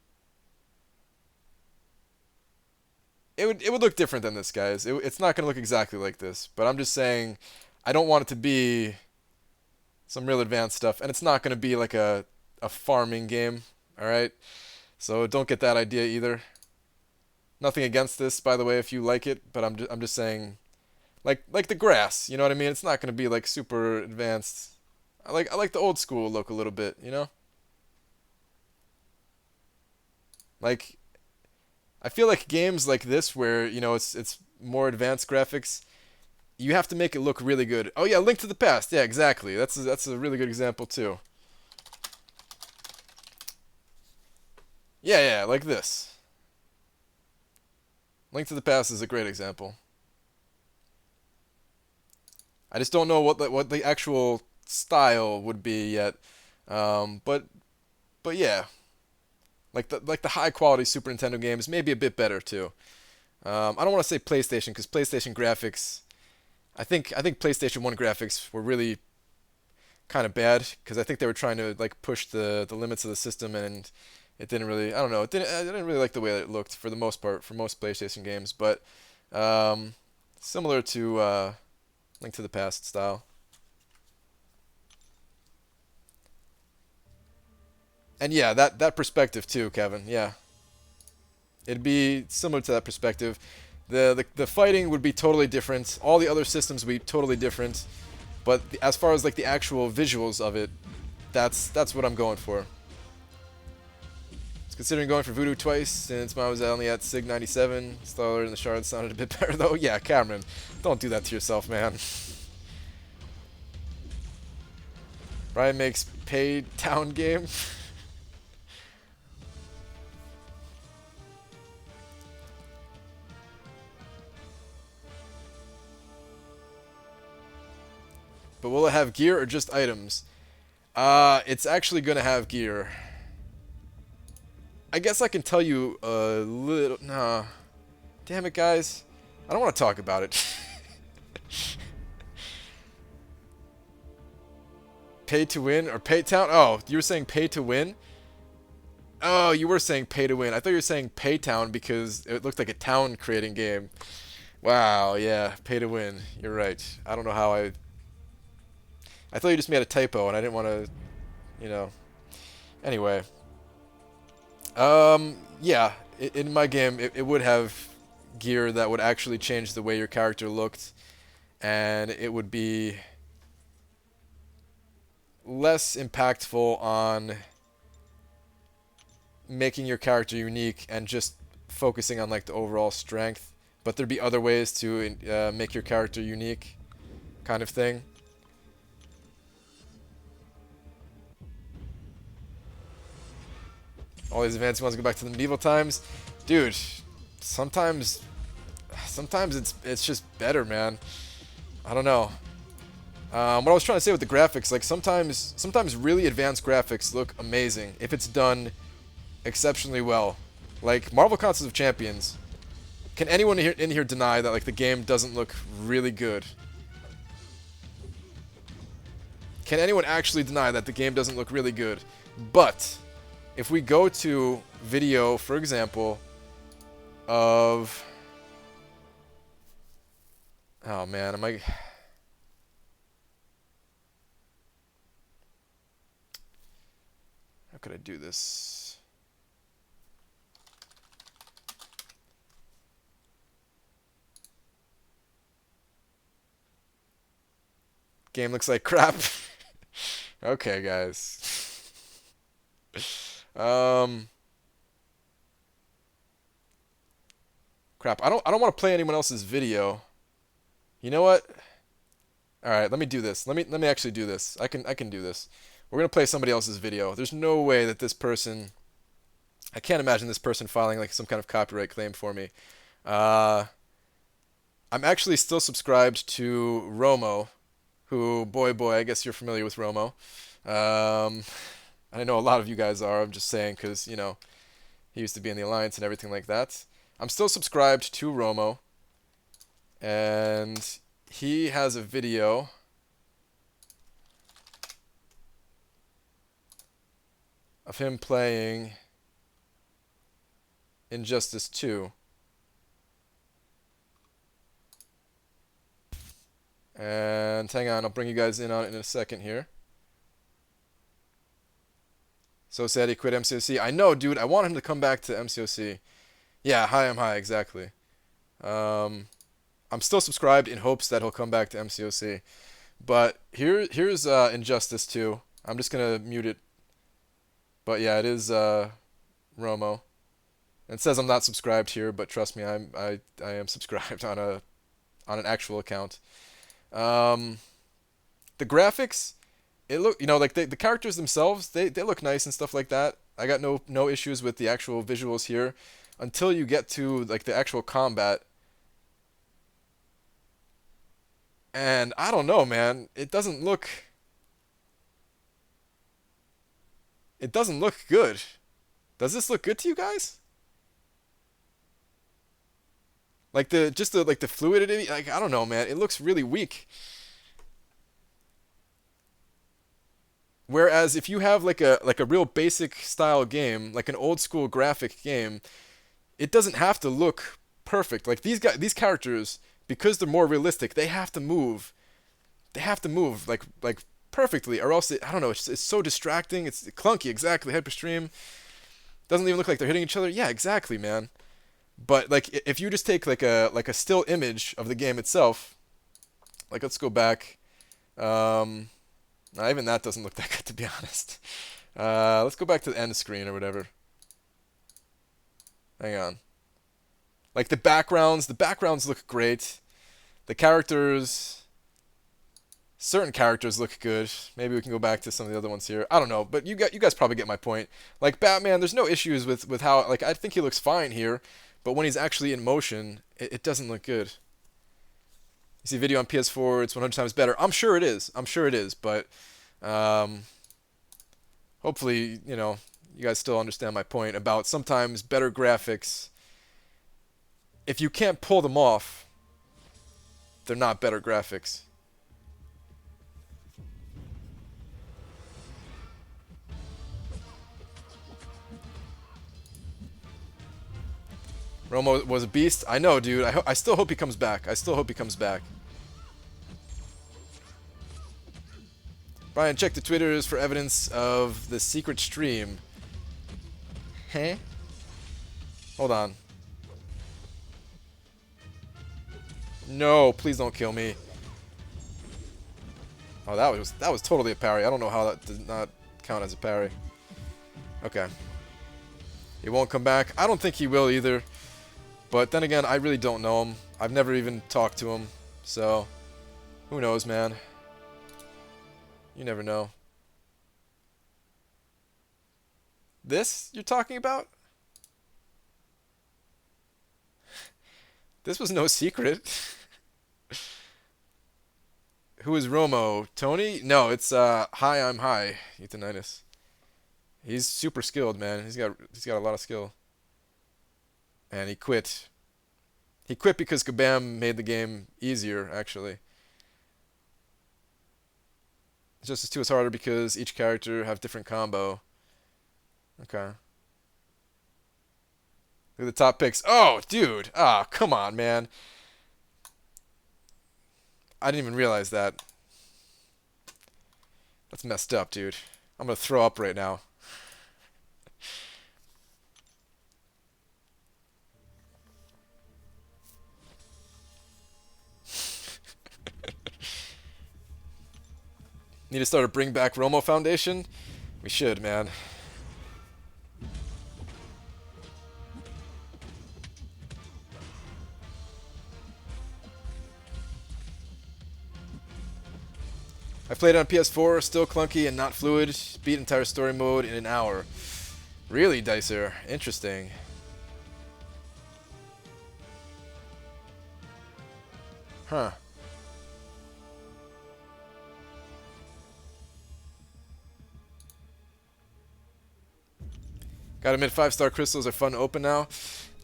It would look different than this, guys. It's not going to look exactly like this. But I'm just saying, I don't want it to be some real advanced stuff. And it's not going to be like a farming game, alright? So don't get that idea either. Nothing against this, by the way, if you like it. But I'm just saying, like the grass, you know what I mean? It's not going to be like super advanced. I like the old school look a little bit, you know? Like, I feel like games like this where, you know, it's more advanced graphics, you have to make it look really good. Oh yeah, Link to the Past. Yeah, exactly. That's a really good example too. Yeah, like this. Link to the Past is a great example. I just don't know what the actual style would be yet. But yeah, like the high quality Super Nintendo games, maybe a bit better too. I don't want to say PlayStation because PlayStation graphics, I think PlayStation 1 graphics were really kind of bad because I think they were trying to like push the limits of the system and it didn't really. I don't know. I didn't really like the way that it looked for the most part for most PlayStation games, but um, similar to Link to the Past style. And yeah, that perspective too, Kevin. Yeah, it'd be similar to that perspective. The fighting would be totally different. All the other systems would be totally different. But as far as like the actual visuals of it, that's what I'm going for. Considering going for Voodoo twice, since mine was only at Sig 97, Starlord and the Shard sounded a bit better though. Yeah, Cameron, don't do that to yourself, man. Brian makes paid town game. But will it have gear or just items? It's actually gonna have gear. I guess I can tell you a little. Nah. Damn it, guys. I don't want to talk about it. Pay to win or pay town? Oh, you were saying pay to win? Oh, you were saying pay to win. I thought you were saying pay town because it looked like a town creating game. Wow, yeah, pay to win. You're right. I don't know how I thought you just made a typo and I didn't want to, you know. Anyway. Yeah, in my game, it would have gear that would actually change the way your character looked, and it would be less impactful on making your character unique and just focusing on like the overall strength, but there'd be other ways to make your character unique, kind of thing. All these advanced ones go back to the medieval times. Dude, sometimes it's just better, man. I don't know. What I was trying to say with the graphics, like sometimes really advanced graphics look amazing if it's done exceptionally well. Like Marvel Contest of Champions. Can anyone in here deny that like the game doesn't look really good? Can anyone actually deny that the game doesn't look really good? But if we go to video, for example, of... Oh man, am I... How could I do this? Game looks like crap. Okay, guys. Crap. I don't want to play anyone else's video. You know what? All right, let me do this. Let me actually do this. I can do this. We're going to play somebody else's video. There's no way that this person... I can't imagine this person filing like some kind of copyright claim for me. I'm actually still subscribed to Romo, who, boy, I guess you're familiar with Romo. I know a lot of you guys are. I'm just saying because, you know, he used to be in the Alliance and everything like that. I'm still subscribed to Romo, and he has a video of him playing Injustice 2. And hang on, I'll bring you guys in on it in a second here. So sad he quit MCOC. I know, dude. I want him to come back to MCOC. Yeah, hi, I'm high, exactly. I'm still subscribed in hopes that he'll come back to MCOC. But here's Injustice 2. I'm just gonna mute it. But yeah, it is Romo. It says I'm not subscribed here, but trust me, I am subscribed on an actual account. The graphics, like the characters themselves, they look nice and stuff like that. I got no issues with the actual visuals here until you get to like the actual combat. And I don't know, man. It doesn't look good. Does this look good to you guys? Like the fluidity, like I don't know, man. It looks really weak. Whereas if you have like a real basic style game, like an old school graphic game, it doesn't have to look perfect. Like these characters, because they're more realistic, they have to move. They have to move like perfectly, or else I don't know. It's so distracting. It's clunky. Exactly. Hyperstream doesn't even look like they're hitting each other. Yeah, exactly, man. But like if you just take like a still image of the game itself, like let's go back. Even that doesn't look that good, to be honest. Let's go back to the end screen or whatever. Hang on. Like the backgrounds look great. The characters, certain characters look good. Maybe we can go back to some of the other ones here. I don't know, but you guys probably get my point. Like Batman, there's no issues with how, like, I think he looks fine here, but when he's actually in motion, it doesn't look good. You see video on PS4, it's 100 times better. I'm sure it is. I'm sure it is, but hopefully, you guys still understand my point about sometimes better graphics. If you can't pull them off, they're not better graphics. Romo was a beast. I know, dude. I still hope he comes back. I still hope he comes back. Brian, check the Twitters for evidence of the secret stream. Huh? Hold on. No, please don't kill me. Oh, that was totally a parry. I don't know how that did not count as a parry. Okay. He won't come back. I don't think he will either. But then again, I really don't know him. I've never even talked to him. So, who knows, man? You never know. This you're talking about? This was no secret. Who is Romo? Tony? No, it's Hi, I'm High, Euthanitis. He's super skilled, man. He's got a lot of skill. And he quit. He quit because Kabam made the game easier, actually. Justice 2 is harder because each character have different combo. Okay. Look at the top picks. Oh, dude. Ah, come on, man. I didn't even realize that. That's messed up, dude. I'm gonna throw up right now. Need to start a Bring Back Romo Foundation? We should, man. I played it on PS4, still clunky and not fluid. Beat entire story mode in an hour. Really, Dicer? Interesting. Huh. Gotta admit, 5-star crystals are fun to open now.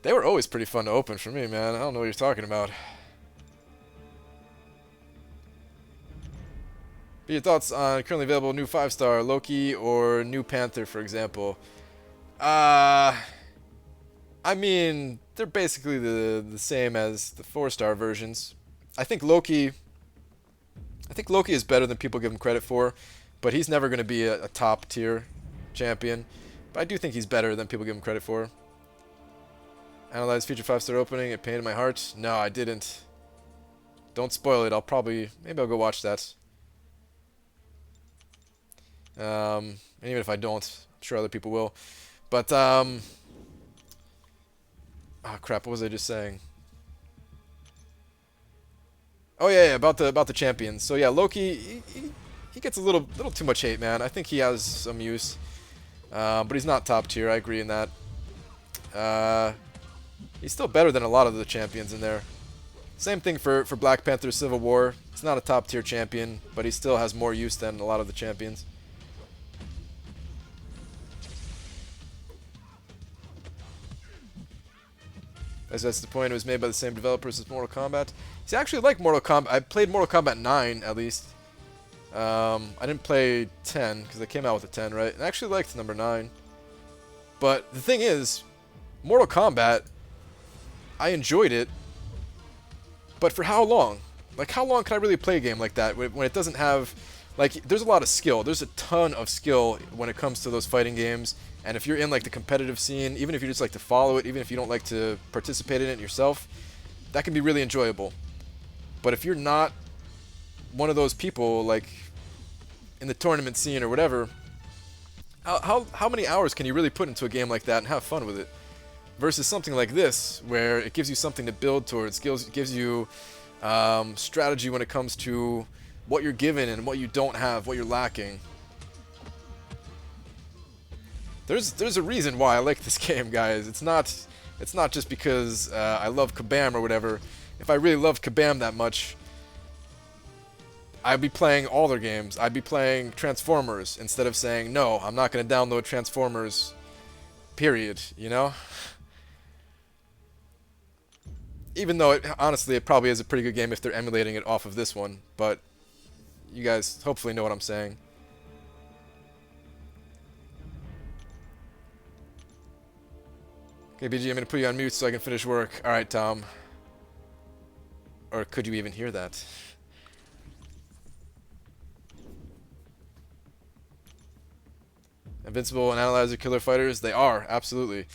They were always pretty fun to open for me, man. I don't know what you're talking about. But your thoughts on currently available new 5-star Loki or new Panther, for example? I mean, they're basically the same as the 4-star versions. I think Loki is better than people give him credit for, but he's never going to be a top tier champion. But I do think he's better than people give him credit for. Analyze future 5-star opening. It pained my heart. No, I didn't. Don't spoil it. Maybe I'll go watch that. And even if I don't, I'm sure other people will. But oh crap, what was I just saying? Oh yeah, about the champions. So yeah, Loki, he gets a little too much hate, man. I think he has some use, but he's not top tier. I agree in that. He's still better than a lot of the champions in there. Same thing for Black Panther Civil War. It's not a top tier champion, but he still has more use than a lot of the champions. As that's the point, it was made by the same developers as Mortal Kombat. See, I actually like Mortal Kombat. I played Mortal Kombat 9, at least. I didn't play 10 because they came out with a 10, right? And I actually liked number 9. But the thing is, Mortal Kombat, I enjoyed it, but for how long? Like, how long can I really play a game like that when it doesn't have... Like, there's a lot of skill. There's a ton of skill when it comes to those fighting games. And if you're in, like, the competitive scene, even if you just like to follow it, even if you don't like to participate in it yourself, that can be really enjoyable. But if you're not one of those people, like, in the tournament scene or whatever, how many hours can you really put into a game like that and have fun with it? Versus something like this, where it gives you something to build towards, gives you strategy when it comes to what you're given and what you don't have, what you're lacking. There's a reason why I like this game, guys. It's not just because I love Kabam or whatever. If I really loved Kabam that much, I'd be playing all their games. I'd be playing Transformers instead of saying, no, I'm not going to download Transformers, period, you know? Even though, honestly, it probably is a pretty good game if they're emulating it off of this one. But you guys hopefully know what I'm saying. Okay, BG, I'm going to put you on mute so I can finish work. Alright, Tom. Or could you even hear that? Invincible and Analyzer Killer Fighters? They are, absolutely.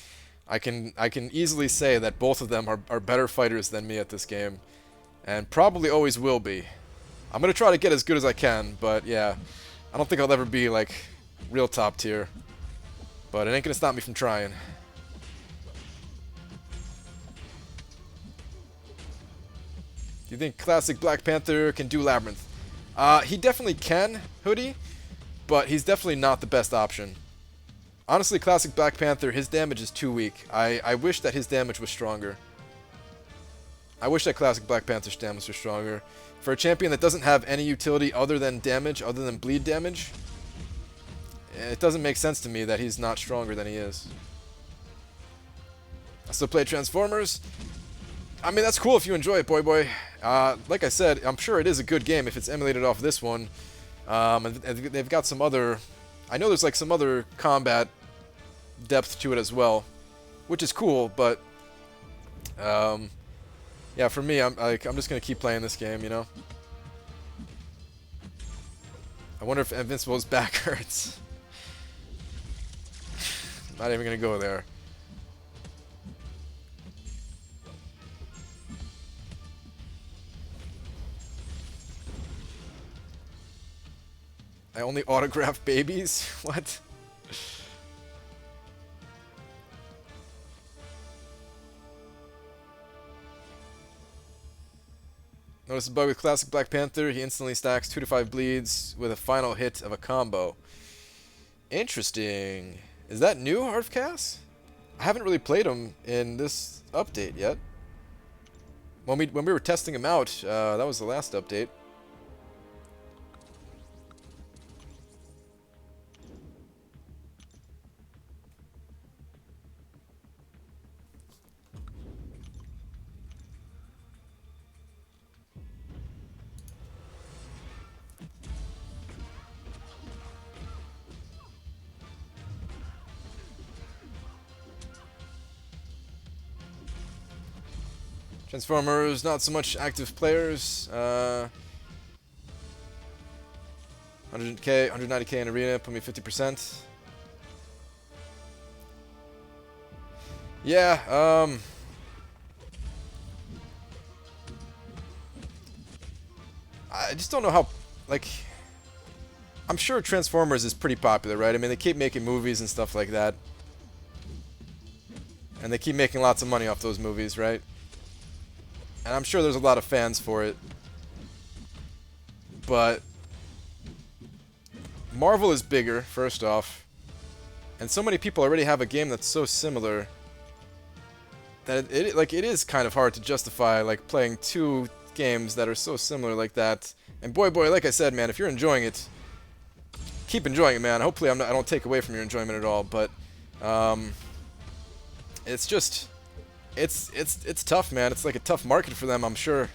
I can easily say that both of them are better fighters than me at this game. And probably always will be. I'm going to try to get as good as I can, but yeah. I don't think I'll ever be, like, real top tier. But it ain't going to stop me from trying. Do you think classic Black Panther can do Labyrinth? He definitely can, Hoodie, but he's definitely not the best option. Honestly, classic Black Panther, his damage is too weak. I wish that his damage was stronger. I wish that classic Black Panther's damage was stronger. For a champion that doesn't have any utility other than damage, other than bleed damage, it doesn't make sense to me that he's not stronger than he is. I still play Transformers. I mean, that's cool if you enjoy it, boy. Like I said, I'm sure it is a good game if it's emulated off this one. And they've got some other... I know there's like some other combat depth to it as well, which is cool, but... yeah, for me, I'm just going to keep playing this game, you know? I wonder if Invincible's back hurts. Not even going to go there. I only autograph babies? What? Notice a bug with classic Black Panther. He instantly stacks 2 to 5 bleeds with a final hit of a combo. Interesting. Is that new, Harfcast? I haven't really played him in this update yet. When we were testing him out, that was the last update. Transformers, not so much active players. 100k, 190k in arena, put me 50%. Yeah, I just don't know how, like, I'm sure Transformers is pretty popular, right? I mean, they keep making movies and stuff like that. And they keep making lots of money off those movies, right? And I'm sure there's a lot of fans for it. But Marvel is bigger, first off. And so many people already have a game that's so similar that it is kind of hard to justify like playing 2 games that are so similar like that. And boy, like I said, man, if you're enjoying it, keep enjoying it, man. Hopefully I don't take away from your enjoyment at all, but it's just it's tough, man. It's like a tough market for them, I'm sure.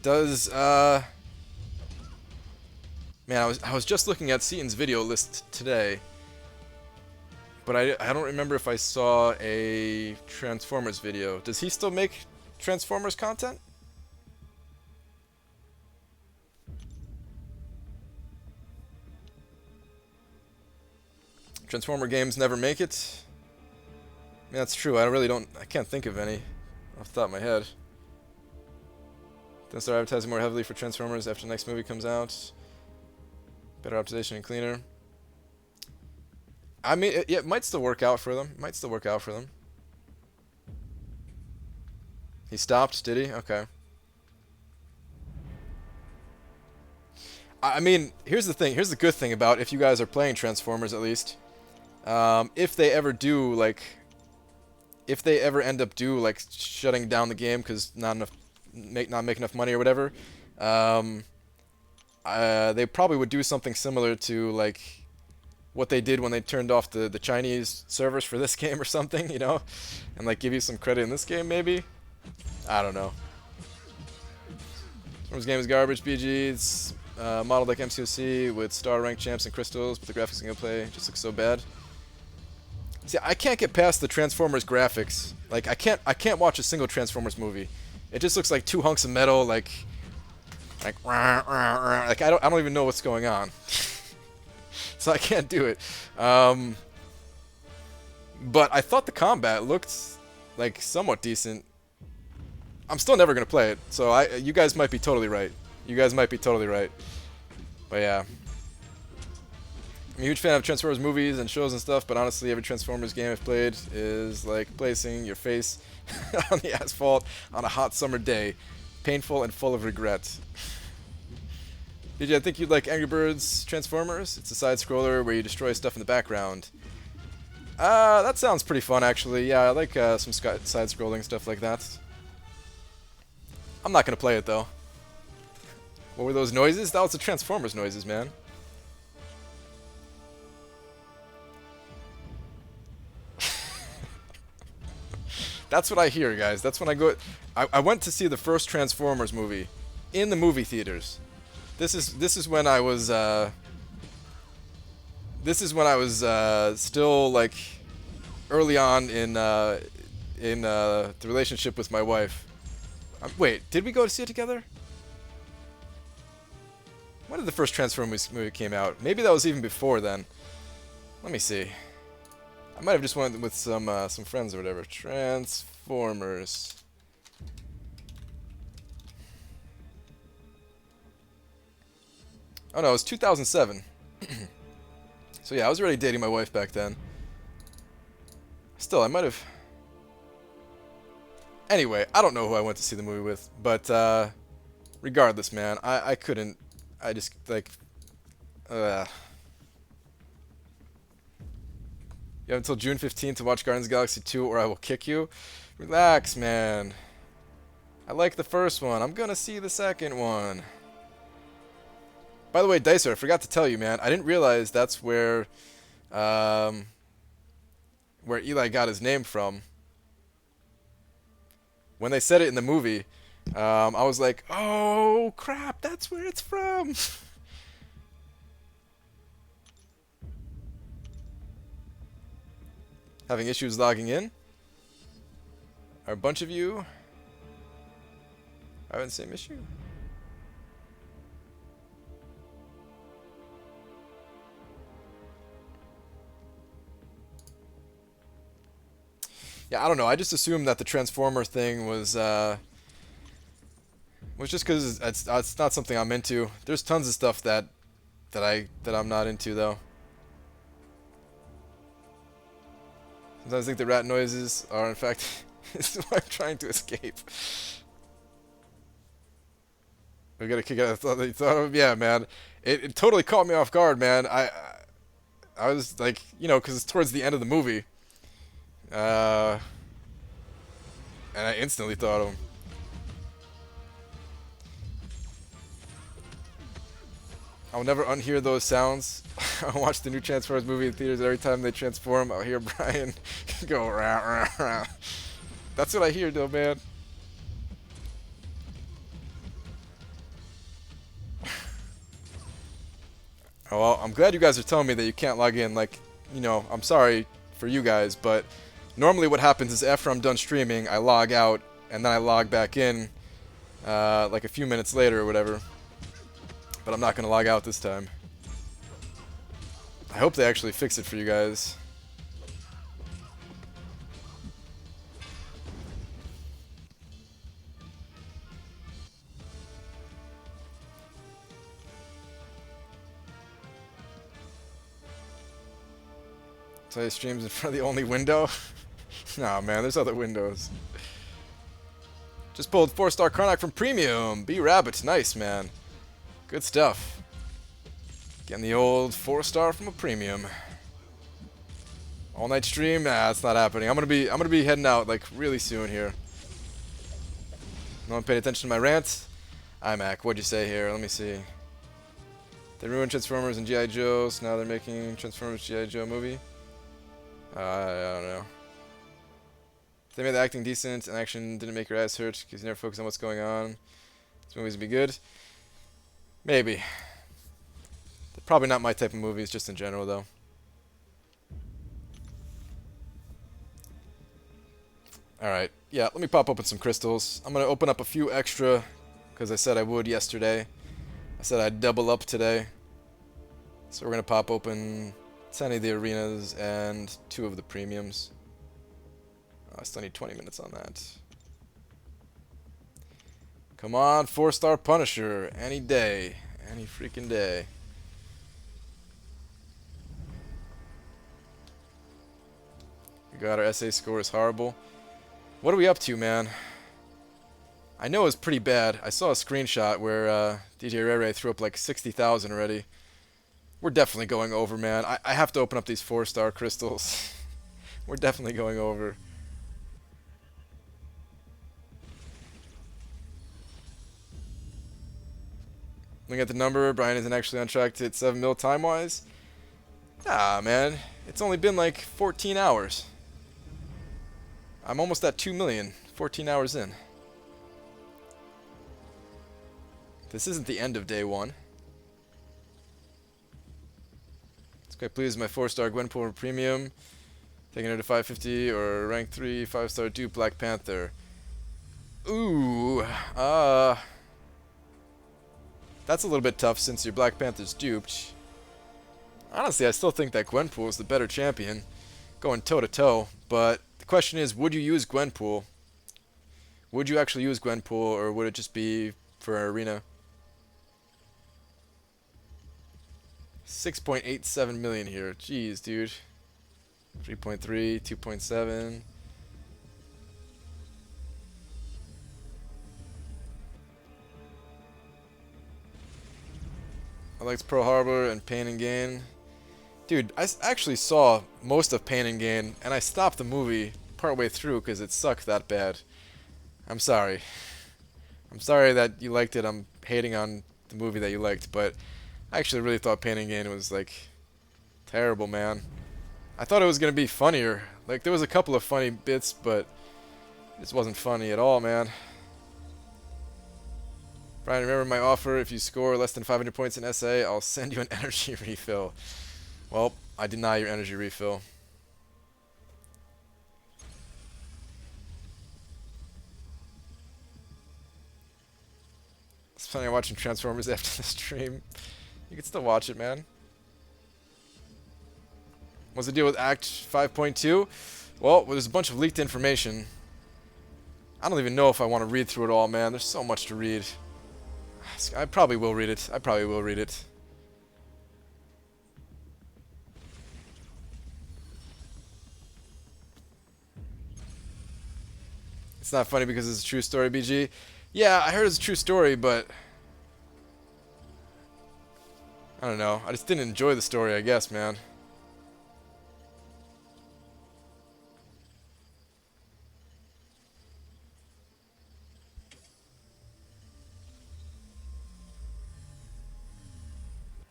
Does man, I was just looking at Seaton's video list today, but I don't remember if I saw a Transformers video. Does he still make Transformers content? Transformer games never make it. I mean, that's true. I can't think of any off the top of my head. Then start advertising more heavily for Transformers after the next movie comes out. Better optimization and cleaner. I mean, it might still work out for them. Might still work out for them. He stopped, did he? Okay. I mean, here's the thing. Here's the good thing about if you guys are playing Transformers, at least. If they ever do, like... If they ever end up shutting down the game because not make enough money or whatever, they probably would do something similar to like what they did when they turned off the Chinese servers for this game or something, you know, and like give you some credit in this game maybe. I don't know. This game is garbage. BG's modeled like MCOC with star rank champs and crystals, but the graphics and gameplay just look so bad. See, I can't get past the Transformers graphics. Like, I can't watch a single Transformers movie. It just looks like two hunks of metal, like I don't even know what's going on. So I can't do it. But I thought the combat looked like somewhat decent. I'm still never gonna play it, so you guys might be totally right. You guys might be totally right. But yeah. I'm a huge fan of Transformers movies and shows and stuff, but honestly, every Transformers game I've played is like placing your face on the asphalt on a hot summer day. Painful and full of regret. DJ, I think you'd like Angry Birds Transformers. It's a side-scroller where you destroy stuff in the background. That sounds pretty fun, actually. Yeah, I like some side-scrolling stuff like that. I'm not gonna play it, though. What were those noises? That was the Transformers noises, man. That's what I hear, guys. That's when I go... I went to see the first Transformers movie in the movie theaters. This is when I was still like early on in the relationship with my wife. Wait, did we go to see it together? When did the first Transformers movie came out? Maybe that was even before then. Let me see. I might have just went with some friends or whatever. Transformers. Oh no, it was 2007. So yeah, I was already dating my wife back then. Still, I might have... Anyway, I don't know who I went to see the movie with, but regardless, man, I couldn't... I just, like... You have until June 15th to watch Guardians of the Galaxy 2 or I will kick you. Relax, man. I like the first one. I'm gonna see the second one. By the way, Dicer, I forgot to tell you, man. I didn't realize that's where Eli got his name from. When they said it in the movie, I was like, oh, crap, that's where it's from. Having issues logging in? Are a bunch of you having the same issue? Yeah, I don't know. I just assumed that the Transformer thing was just because it's not something I'm into. There's tons of stuff that I'm not into though. Sometimes I think the rat noises are, in fact, this is what I'm trying to escape. We gotta kick out. I thought of, yeah, man. It totally caught me off guard, man. I was like, you know, because it's towards the end of the movie. And I instantly thought of him. I'll never unhear those sounds. I'll watch the new Transformers movie in theaters. Every time they transform, I'll hear Brian go rah, rah, rah. That's what I hear, though, man. Well, I'm glad you guys are telling me that you can't log in. Like, you know, I'm sorry for you guys, but normally what happens is after I'm done streaming, I log out, and then I log back in, like a few minutes later or whatever. But I'm not going to log out this time. I hope they actually fix it for you guys. Play streams in front of the only window? Nah, man, there's other windows. Just pulled 4-star Karnak from Premium. B-Rabbit, nice, man. Good stuff. Getting the old 4-star from a Premium. All-night stream? Nah, it's not happening. I'm gonna be heading out like really soon here. No one paid attention to my rant? iMac, what'd you say here? Let me see. They ruined Transformers and G.I. Joe, so now they're making Transformers G.I. Joe movie? I don't know. If they made the acting decent and action didn't make your eyes hurt because you never focus on what's going on, this movies would be good. Maybe. They're probably not my type of movies, just in general, though. Alright, yeah, let me pop open some crystals. I'm going to open up a few extra, because I said I would yesterday. I said I'd double up today. So we're going to pop open 10 of the arenas and 2 of the premiums. Oh, I still need 20 minutes on that. Come on, 4-star Punisher. Any day. Any freaking day. We got our SA score is horrible. What are we up to, man? I know it's pretty bad. I saw a screenshot where DJ Ray Ray threw up like 60,000 already. We're definitely going over, man. I have to open up these 4-star crystals. We're definitely going over. Looking at the number, Brian isn't actually on track to hit 7 mil time-wise. Nah, man. It's only been like 14 hours. I'm almost at 2 million, 14 hours in. This isn't the end of day 1. It's quite pleased with my 4-star Gwenpool Premium. Taking her to 550 or rank 3, 5-star dupe Black Panther. Ooh, that's a little bit tough since your Black Panther's duped. Honestly, I still think that Gwenpool is the better champion, going toe-to-toe, but the question is, would you use Gwenpool? Would you actually use Gwenpool, or would it just be for an arena? 6.87 million here. Jeez, dude. 3.3, 2.7. I liked Pearl Harbor and Pain and Gain. Dude, I actually saw most of Pain and Gain, and I stopped the movie partway through because it sucked that bad. I'm sorry. I'm sorry that you liked it. I'm hating on the movie that you liked, but I actually really thought Pain and Gain was, like, terrible, man. I thought it was going to be funnier. Like, there was a couple of funny bits, but this wasn't funny at all, man. Brian, remember my offer? If you score less than 500 points in SA, I'll send you an energy refill. Well, I deny your energy refill. It's funny watching Transformers after the stream. You can still watch it, man. What's the deal with Act 5.2? Well, there's a bunch of leaked information. I don't even know if I want to read through it all, man. There's so much to read. I probably will read it. I probably will read it. It's not funny because it's a true story, BG. Yeah, I heard it's a true story, but I don't know. I just didn't enjoy the story, I guess, man.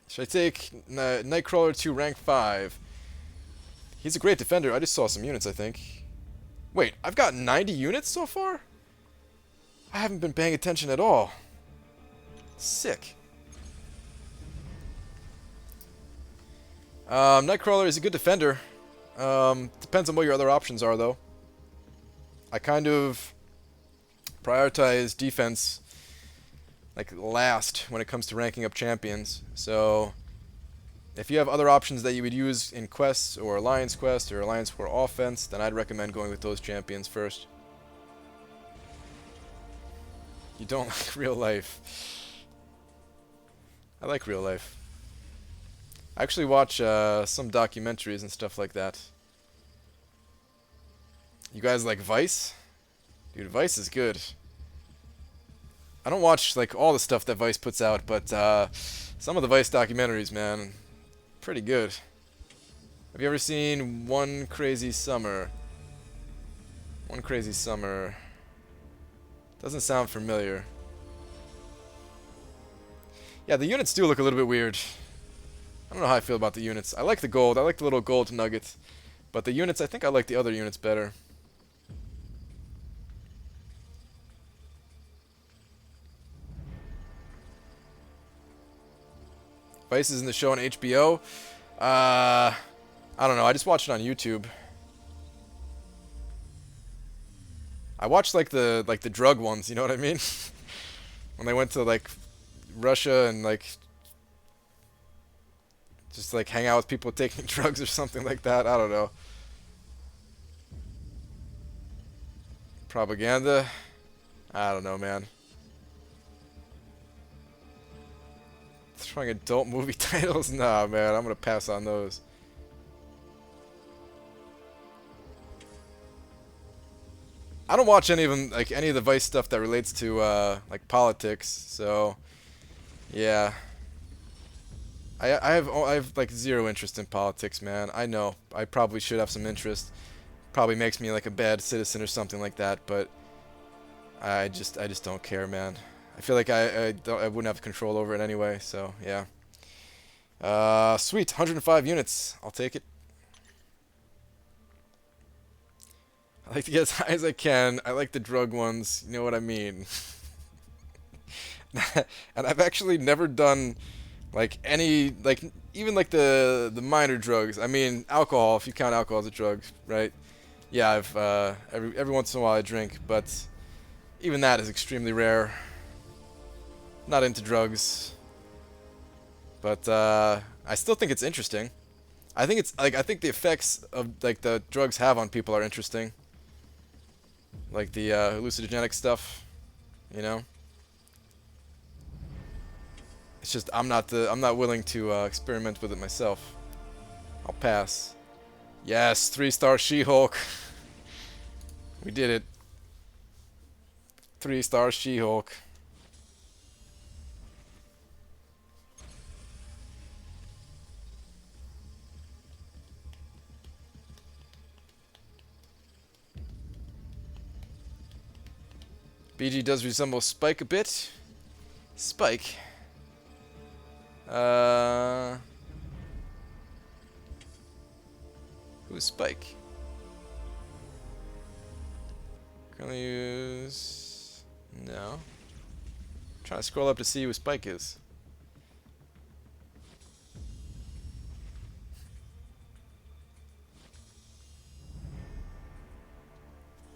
Should I take Nightcrawler to rank 5? He's a great defender. I just saw some units, I think. Wait, I've got 90 units so far? I haven't been paying attention at all. Sick. Nightcrawler is a good defender. Depends on what your other options are, though. I kind of prioritize defense like last when it comes to ranking up champions. So if you have other options that you would use in quests or alliance quest or alliance for offense, then I'd recommend going with those champions first. You don't like real life. I like real life. I actually watch some documentaries and stuff like that. You guys like Vice? Dude, Vice is good. I don't watch like all the stuff that Vice puts out, but some of the Vice documentaries, man, pretty good. Have you ever seen One Crazy Summer? One Crazy Summer. Doesn't sound familiar. Yeah, the units do look a little bit weird. I don't know how I feel about the units. I like the gold. I like the little gold nugget. But the units, I think I like the other units better. Vice is in the show on HBO. I don't know. I just watched it on YouTube. I watched like the drug ones. You know what I mean? When they went to like Russia and like just like hang out with people taking drugs or something like that. I don't know. Propaganda. I don't know, man. Trying adult movie titles? Nah, man. I'm gonna pass on those. I don't watch any of them, like any of the Vice stuff that relates to like politics. So, yeah. I have like zero interest in politics, man. I know I probably should have some interest. Probably makes me like a bad citizen or something like that, but I just don't care, man. I feel like I wouldn't have control over it anyway. So yeah. Sweet, 105 units. I'll take it. I like to get as high as I can. I like the drug ones. You know what I mean. And I've actually never done like any like even like the minor drugs. I mean alcohol, if you count alcohol as a drug, right? Yeah, I've every once in a while I drink, but even that is extremely rare. Not into drugs, but I still think it's interesting. I think it's like I think the effects of like the drugs have on people are interesting. Like the hallucinogenic stuff, you know. It's just I'm not willing to experiment with it myself. I'll pass. Yes, 3-star She-Hulk. We did it. 3-star She-Hulk. BG does resemble Spike a bit. Spike. Who's Spike? Currently use... No. Trying to scroll up to see who Spike is.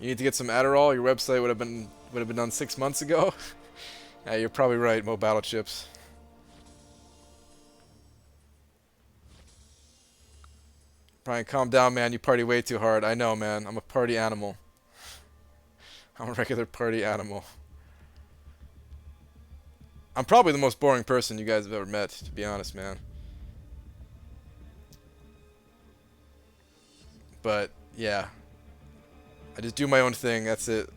You need to get some Adderall. Your website would have been done 6 months ago. Yeah, you're probably right, Mo Battle Chips. Brian, calm down, man. You party way too hard. I know, man. I'm a party animal. I'm a regular party animal. I'm probably the most boring person you guys have ever met, to be honest, man. But, yeah. I just do my own thing. That's it.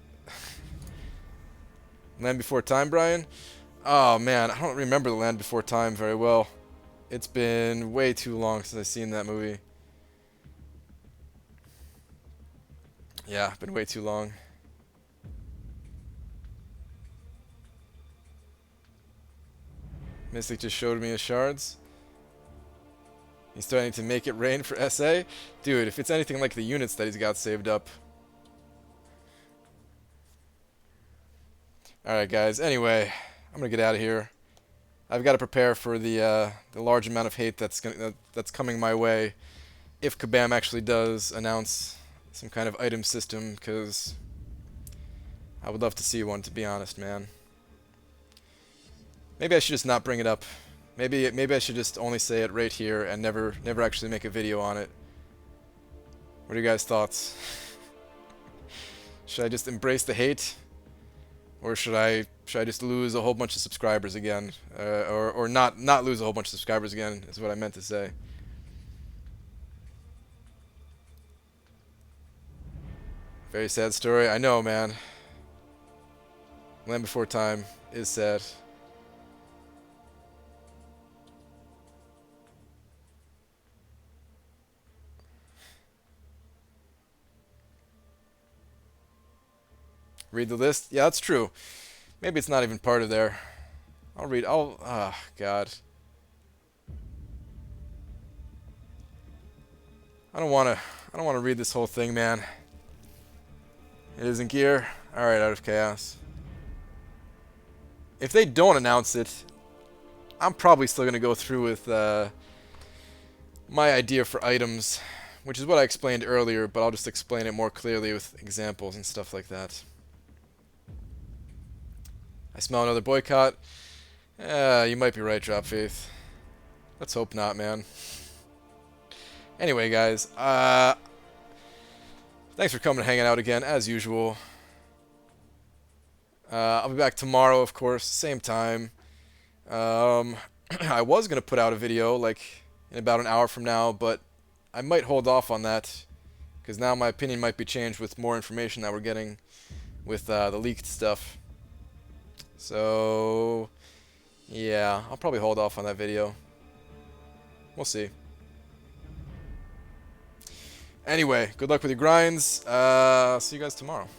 Land Before Time, Brian? Oh, man. I don't remember The Land Before Time very well. It's been way too long since I've seen that movie. Yeah, been way too long. Mystic just showed me his shards. He's starting to make it rain for SA. Dude, if it's anything like the units that he's got saved up. Alright, guys. Anyway, I'm going to get out of here. I've got to prepare for the large amount of hate that's coming my way if Kabam actually does announce some kind of item system, because I would love to see one, to be honest, man. Maybe I should just not bring it up. Maybe I should just only say it right here and never actually make a video on it. What are your guys' thoughts? Should I just embrace the hate, or should I just lose a whole bunch of subscribers again, or not lose a whole bunch of subscribers again? Is what I meant to say. Very sad story. I know, man. Land Before Time is sad. Read the list? Yeah, that's true. Maybe it's not even part of there. I'll read. Ah, God. I don't wanna read this whole thing, man. It isn't gear. Alright, Out of Chaos. If they don't announce it, I'm probably still gonna go through with my idea for items, which is what I explained earlier, but I'll just explain it more clearly with examples and stuff like that. I smell another boycott. You might be right, Drop Faith. Let's hope not, man. Anyway, guys, thanks for coming and hanging out again, as usual. I'll be back tomorrow, of course, same time. I was going to put out a video, like, in about an hour from now, but I might hold off on that, because now my opinion might be changed with more information that we're getting with the leaked stuff. So, yeah, I'll probably hold off on that video. We'll see. Anyway, good luck with your grinds. See you guys tomorrow.